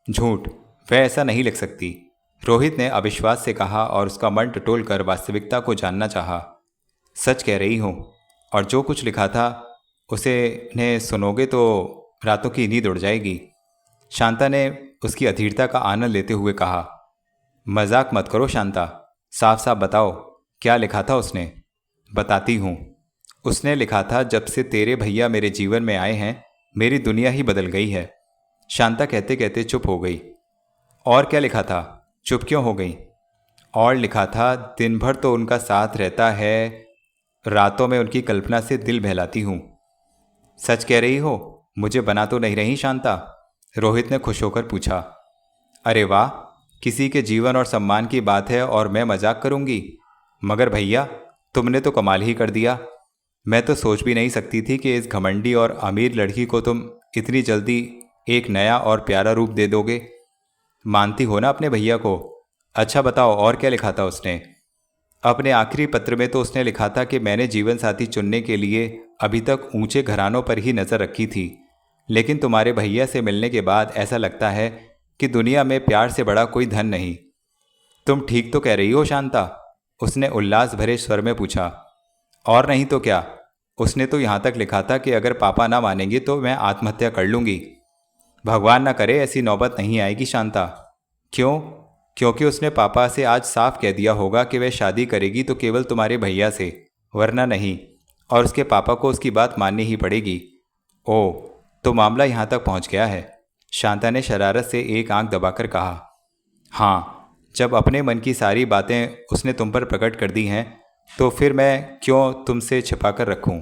A: झूठ, वह ऐसा नहीं लिख सकती, रोहित ने अविश्वास से कहा और उसका मन टटोल कर वास्तविकता को जानना चाहा। सच कह रही हूँ, और जो कुछ लिखा था उसे ने सुनोगे तो रातों की नींद उड़ जाएगी। शांता ने उसकी अधीरता का आनंद लेते हुए कहा। मजाक मत करो शांता, साफ साफ बताओ, क्या लिखा था उसने? बताती हूँ। उसने लिखा था, जब से तेरे भैया मेरे जीवन में आए हैं मेरी दुनिया ही बदल गई है। शांता कहते कहते चुप हो गई। और क्या लिखा था? चुप क्यों हो गई? और लिखा था, दिन भर तो उनका साथ रहता है, रातों में उनकी कल्पना से दिल बहलाती हूँ। सच कह रही हो? मुझे बना तो नहीं रही शांता? रोहित ने खुश होकर पूछा। अरे वाह, किसी के जीवन और सम्मान की बात है और मैं मजाक करूंगी? मगर भैया, तुमने तो कमाल ही कर दिया। मैं तो सोच भी नहीं सकती थी कि इस घमंडी और अमीर लड़की को तुम इतनी जल्दी एक नया और प्यारा रूप दे दोगे। मानती हो ना अपने भैया को? अच्छा बताओ, और क्या लिखा था उसने? अपने आखिरी पत्र में तो उसने लिखा था कि मैंने जीवन साथी चुनने के लिए अभी तक ऊंचे घरानों पर ही नज़र रखी थी, लेकिन तुम्हारे भैया से मिलने के बाद ऐसा लगता है कि दुनिया में प्यार से बड़ा कोई धन नहीं। तुम ठीक तो कह रही हो शांता? उसने उल्लास भरे स्वर में पूछा। और नहीं तो क्या, उसने तो यहाँ तक लिखा था कि अगर पापा ना मानेंगे तो मैं आत्महत्या कर लूँगी। भगवान ना करे ऐसी नौबत नहीं आएगी शांता। क्यों? क्योंकि उसने पापा से आज साफ कह दिया होगा कि वह शादी करेगी तो केवल तुम्हारे भैया से, वरना नहीं, और उसके पापा को उसकी बात माननी ही पड़ेगी। ओह, तो मामला यहाँ तक पहुँच गया है, शांता ने शरारत से एक आंख दबाकर कहा। हाँ, जब अपने मन की सारी बातें उसने तुम पर प्रकट कर दी हैं तो फिर मैं क्यों तुमसे छिपा कर रखूँ?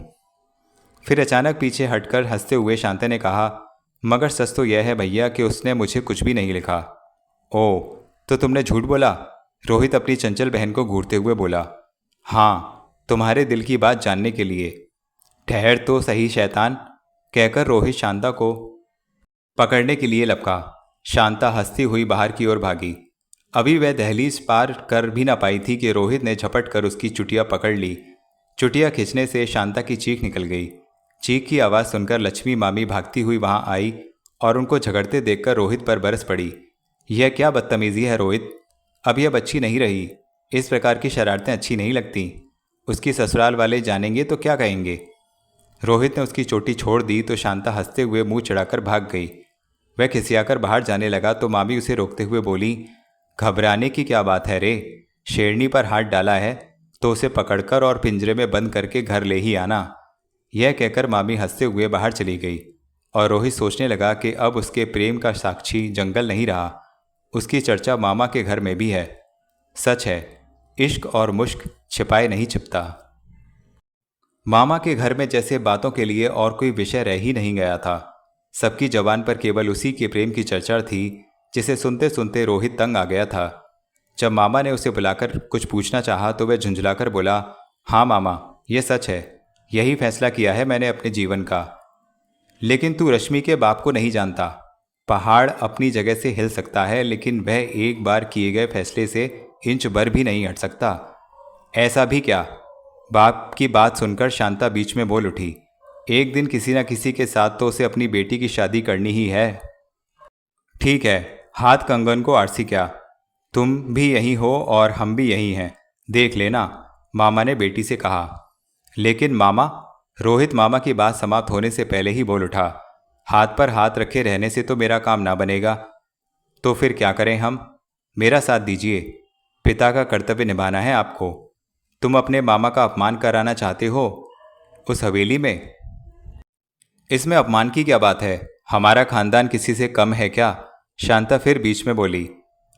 A: फिर अचानक पीछे हटकर हंसते हुए शांता ने कहा, मगर सच तो यह है भैया कि उसने मुझे कुछ भी नहीं लिखा। ओह, तो तुमने झूठ बोला? रोहित अपनी चंचल बहन को घूरते हुए बोला। हाँ, तुम्हारे दिल की बात जानने के लिए। ठहर तो सही शैतान, कहकर रोहित शांता को पकड़ने के लिए लपका। शांता हंसती हुई बाहर की ओर भागी। अभी वह दहलीज पार कर भी ना पाई थी कि रोहित ने झपट कर उसकी चुटिया पकड़ ली। चुटिया खींचने से शांता की चीख निकल गई। चीख की आवाज़ सुनकर लक्ष्मी मामी भागती हुई वहां आई और उनको झगड़ते देखकर रोहित पर बरस पड़ी। यह क्या बदतमीजी है रोहित, अब यह अच्छी नहीं रही। इस प्रकार की शरारतें अच्छी नहीं लगती। उसकी ससुराल वाले जानेंगे तो क्या कहेंगे। रोहित ने उसकी चोटी छोड़ दी तो शांता हंसते हुए मुंह चढ़ाकर भाग गई। वह खिसियाकर बाहर जाने लगा तो मामी उसे रोकते हुए बोली, घबराने की क्या बात है रे, शेरनी पर हाथ डाला है तो उसे पकड़कर और पिंजरे में बंद करके घर ले ही आना। यह कहकर मामी हंसते हुए बाहर चली गई और रोहित सोचने लगा कि अब उसके प्रेम का साक्षी जंगल नहीं रहा, उसकी चर्चा मामा के घर में भी है। सच है, इश्क और मुश्क छिपाए नहीं छिपता। मामा के घर में जैसे बातों के लिए और कोई विषय रह ही नहीं गया था। सबकी जबान पर केवल उसी के प्रेम की चर्चा थी जिसे सुनते सुनते रोहित तंग आ गया था। जब मामा ने उसे बुलाकर कुछ पूछना चाहा तो वह झुंझलाकर बोला, हाँ मामा, यह सच है, यही फैसला किया है मैंने अपने जीवन का। लेकिन तू रश्मि के बाप को नहीं जानता। पहाड़ अपनी जगह से हिल सकता है लेकिन वह एक बार किए गए फैसले से इंच भर भी नहीं हट सकता। ऐसा भी क्या? बाप की बात सुनकर शांता बीच में बोल उठी, एक दिन किसी न किसी के साथ तो उसे अपनी बेटी की शादी करनी ही है। ठीक है, हाथ कंगन को आरसी क्या, तुम भी यहीं हो और हम भी यहीं हैं, देख लेना, मामा ने बेटी से कहा। लेकिन मामा, रोहित मामा की बात समाप्त होने से पहले ही बोल उठा, हाथ पर हाथ रखे रहने से तो मेरा काम ना बनेगा। तो फिर क्या करें हम? मेरा साथ दीजिए, पिता का कर्तव्य निभाना है आपको। तुम अपने मामा का अपमान कराना चाहते हो उस हवेली में? इसमें अपमान की क्या बात है? हमारा खानदान किसी से कम है क्या? शांता फिर बीच में बोली,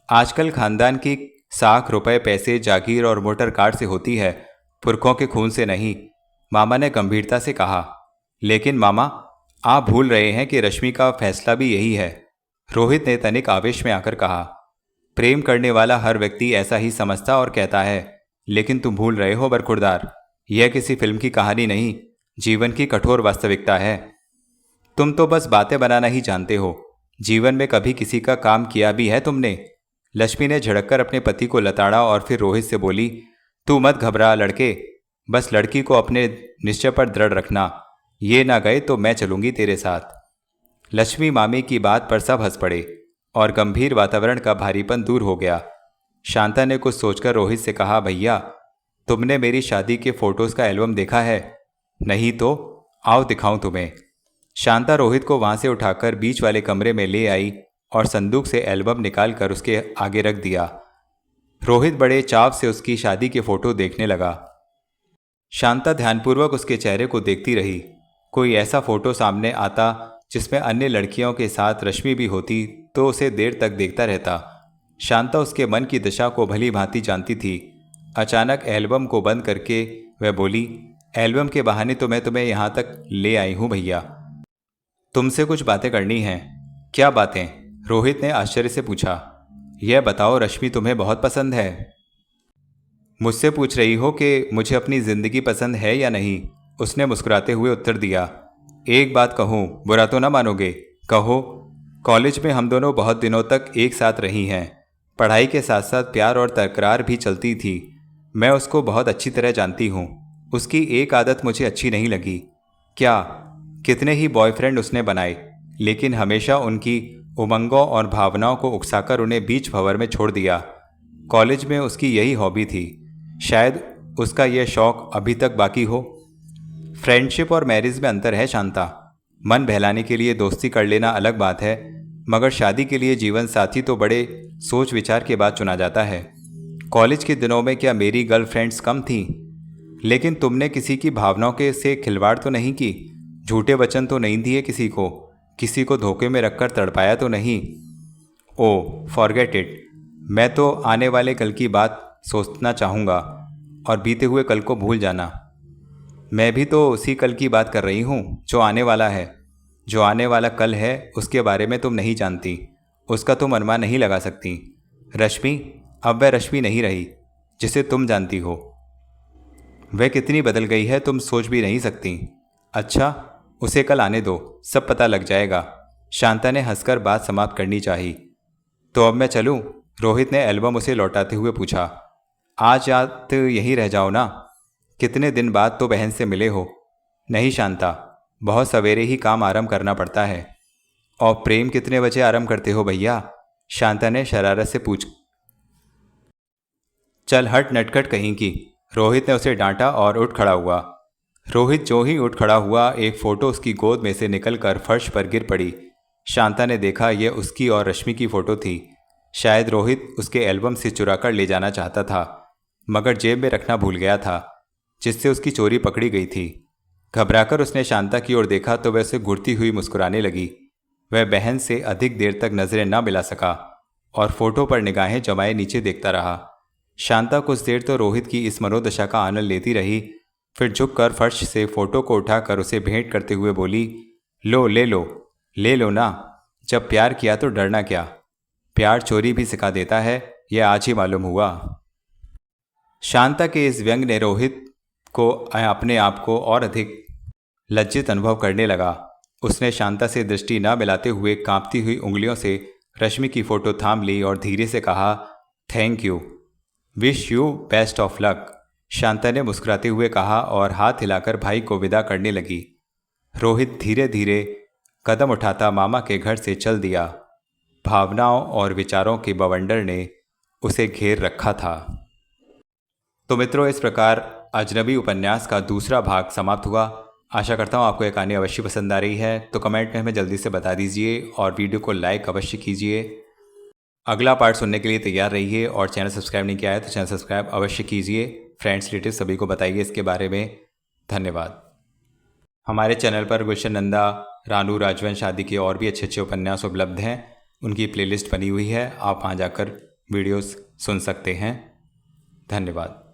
A: आजकल खानदान की साख रुपए पैसे जागीर और मोटर कार से होती है, पुरखों के खून से नहीं, मामा ने गंभीरता से कहा। लेकिन मामा, आप भूल रहे हैं कि रश्मि का फैसला भी यही है, रोहित ने तनिक आवेश में आकर कहा। प्रेम करने वाला हर व्यक्ति ऐसा ही समझता और कहता है, लेकिन तुम भूल रहे हो बरखुरदार, यह किसी फिल्म की कहानी नहीं, जीवन की कठोर वास्तविकता है। तुम तो बस बातें बनाना ही जानते हो, जीवन में कभी किसी का काम किया भी है तुमने? लक्ष्मी ने झड़ककर अपने पति को लताड़ा और फिर रोहित से बोली, तू मत घबरा लड़के, बस लड़की को अपने निश्चय पर दृढ़ रखना, ये ना गए तो मैं चलूंगी तेरे साथ। लक्ष्मी मामी की बात पर सब हंस पड़े और गंभीर वातावरण का भारीपन दूर हो गया। शांता ने कुछ सोचकर रोहित से कहा, भैया, तुमने मेरी शादी के फोटोज का एल्बम देखा है? नहीं तो आओ दिखाऊं तुम्हें। शांता रोहित को वहां से उठाकर बीच वाले कमरे में ले आई और संदूक से एल्बम निकालकर उसके आगे रख दिया। रोहित बड़े चाव से उसकी शादी के फोटो देखने लगा। शांता ध्यानपूर्वक उसके चेहरे को देखती रही। कोई ऐसा फोटो सामने आता जिसमें अन्य लड़कियों के साथ रश्मि भी होती तो उसे देर तक देखता रहता। शांता उसके मन की दशा को भली भांति जानती थी। अचानक एल्बम को बंद करके वह बोली, एल्बम के बहाने तो मैं तुम्हें यहाँ तक ले आई हूँ भैया, तुमसे कुछ बातें करनी हैं। क्या बातें? रोहित ने आश्चर्य से पूछा। यह बताओ, रश्मि तुम्हें बहुत पसंद है? मुझसे पूछ रही हो कि मुझे अपनी जिंदगी पसंद है या नहीं? उसने मुस्कुराते हुए उत्तर दिया। एक बात कहूँ, बुरा तो ना मानोगे? कहो। कॉलेज में हम दोनों बहुत दिनों तक एक साथ रही हैं। पढ़ाई के साथ साथ प्यार और तकरार भी चलती थी। मैं उसको बहुत अच्छी तरह जानती हूँ। उसकी एक आदत मुझे अच्छी नहीं लगी। क्या कितने ही बॉयफ्रेंड उसने बनाए, लेकिन हमेशा उनकी उमंगों और भावनाओं को उकसाकर उन्हें बीच भंवर में छोड़ दिया। कॉलेज में उसकी यही हॉबी थी। शायद उसका यह शौक अभी तक बाकी हो। फ्रेंडशिप और मैरिज में अंतर है शांता। मन बहलाने के लिए दोस्ती कर लेना अलग बात है, मगर शादी के लिए जीवन साथी तो बड़े सोच विचार के बाद चुना जाता है। कॉलेज के दिनों में क्या मेरी गर्लफ्रेंड्स कम थीं? लेकिन तुमने किसी की भावनाओं के से खिलवाड़ तो नहीं की? झूठे वचन तो नहीं दिए किसी को धोखे में रखकर तड़पाया तो नहीं? ओ फॉरगेट इट। मैं तो आने वाले कल की बात सोचना चाहूँगा और बीते हुए कल को भूल जाना। मैं भी तो उसी कल की बात कर रही हूँ जो आने वाला है। जो आने वाला कल है उसके बारे में तुम नहीं जानती, उसका तुम अनुमान नहीं लगा सकती। रश्मि अब वह रश्मि नहीं रही जिसे तुम जानती हो। वह कितनी बदल गई है तुम सोच भी नहीं सकती। अच्छा, उसे कल आने दो, सब पता लग जाएगा। शांता ने हंसकर बात समाप्त करनी चाही। तो अब मैं चलूं? रोहित ने एल्बम उसे लौटाते हुए पूछा। आज रात यहीं रह जाओ ना, कितने दिन बाद तो बहन से मिले हो। नहीं शांता, बहुत सवेरे ही काम आरंभ करना पड़ता है। और प्रेम कितने बजे आरंभ करते हो भैया? शांता ने शरारत से पूछ। चल हट नटखट कहीं की, रोहित ने उसे डांटा और उठ खड़ा हुआ। रोहित जो ही उठ खड़ा हुआ, एक फ़ोटो उसकी गोद में से निकलकर फर्श पर गिर पड़ी। शांता ने देखा यह उसकी और रश्मि की फ़ोटो थी। शायद रोहित उसके एल्बम से चुरा कर ले जाना चाहता था, मगर जेब में रखना भूल गया था, जिससे उसकी चोरी पकड़ी गई थी। घबराकर उसने शांता की ओर देखा तो वह उसे घुरती हुई मुस्कुराने लगी। वह बहन से अधिक देर तक नजरें न मिला सका और फोटो पर निगाहें जमाए नीचे देखता रहा। शांता कुछ देर तो रोहित की इस मनोदशा का आनंद लेती रही, फिर झुककर फर्श से फोटो को उठाकर उसे भेंट करते हुए बोली, लो ले लो, ले लो ना, जब प्यार किया तो डरना क्या। प्यार चोरी भी सिखा देता है, यह आज ही मालूम हुआ। शांता के इस व्यंग ने रोहित को अपने आप को और अधिक लज्जित अनुभव करने लगा। उसने शांता से दृष्टि न मिलाते हुए कांपती हुई उंगलियों से रश्मि की फोटो थाम ली और धीरे से कहा, thank you, wish you best of luck. Shanta ने मुस्कुराते हुए कहा और हाथ हिलाकर भाई को विदा करने लगी। रोहित धीरे धीरे कदम उठाता मामा के घर से चल दिया। भावनाओं और विचारों के बवंडर ने उसे घेर रखा था। तो मित्रों, इस प्रकार अजनबी उपन्यास का दूसरा भाग समाप्त हुआ। आशा करता हूँ आपको ये कहानी अवश्य पसंद आ रही है, तो कमेंट में हमें जल्दी से बता दीजिए और वीडियो को लाइक अवश्य कीजिए। अगला पार्ट सुनने के लिए तैयार रहिए और चैनल सब्सक्राइब नहीं किया है तो चैनल सब्सक्राइब अवश्य कीजिए। फ्रेंड्स रिलेटिव सभी को बताइए इसके बारे में। धन्यवाद। हमारे चैनल पर गुलशन नंदा, रानू राजवंश आदि के और भी अच्छे अच्छे उपन्यास उपलब्ध हैं। उनकी प्लेलिस्ट बनी हुई है, आप वहाँ जाकर वीडियोस सुन सकते हैं। धन्यवाद।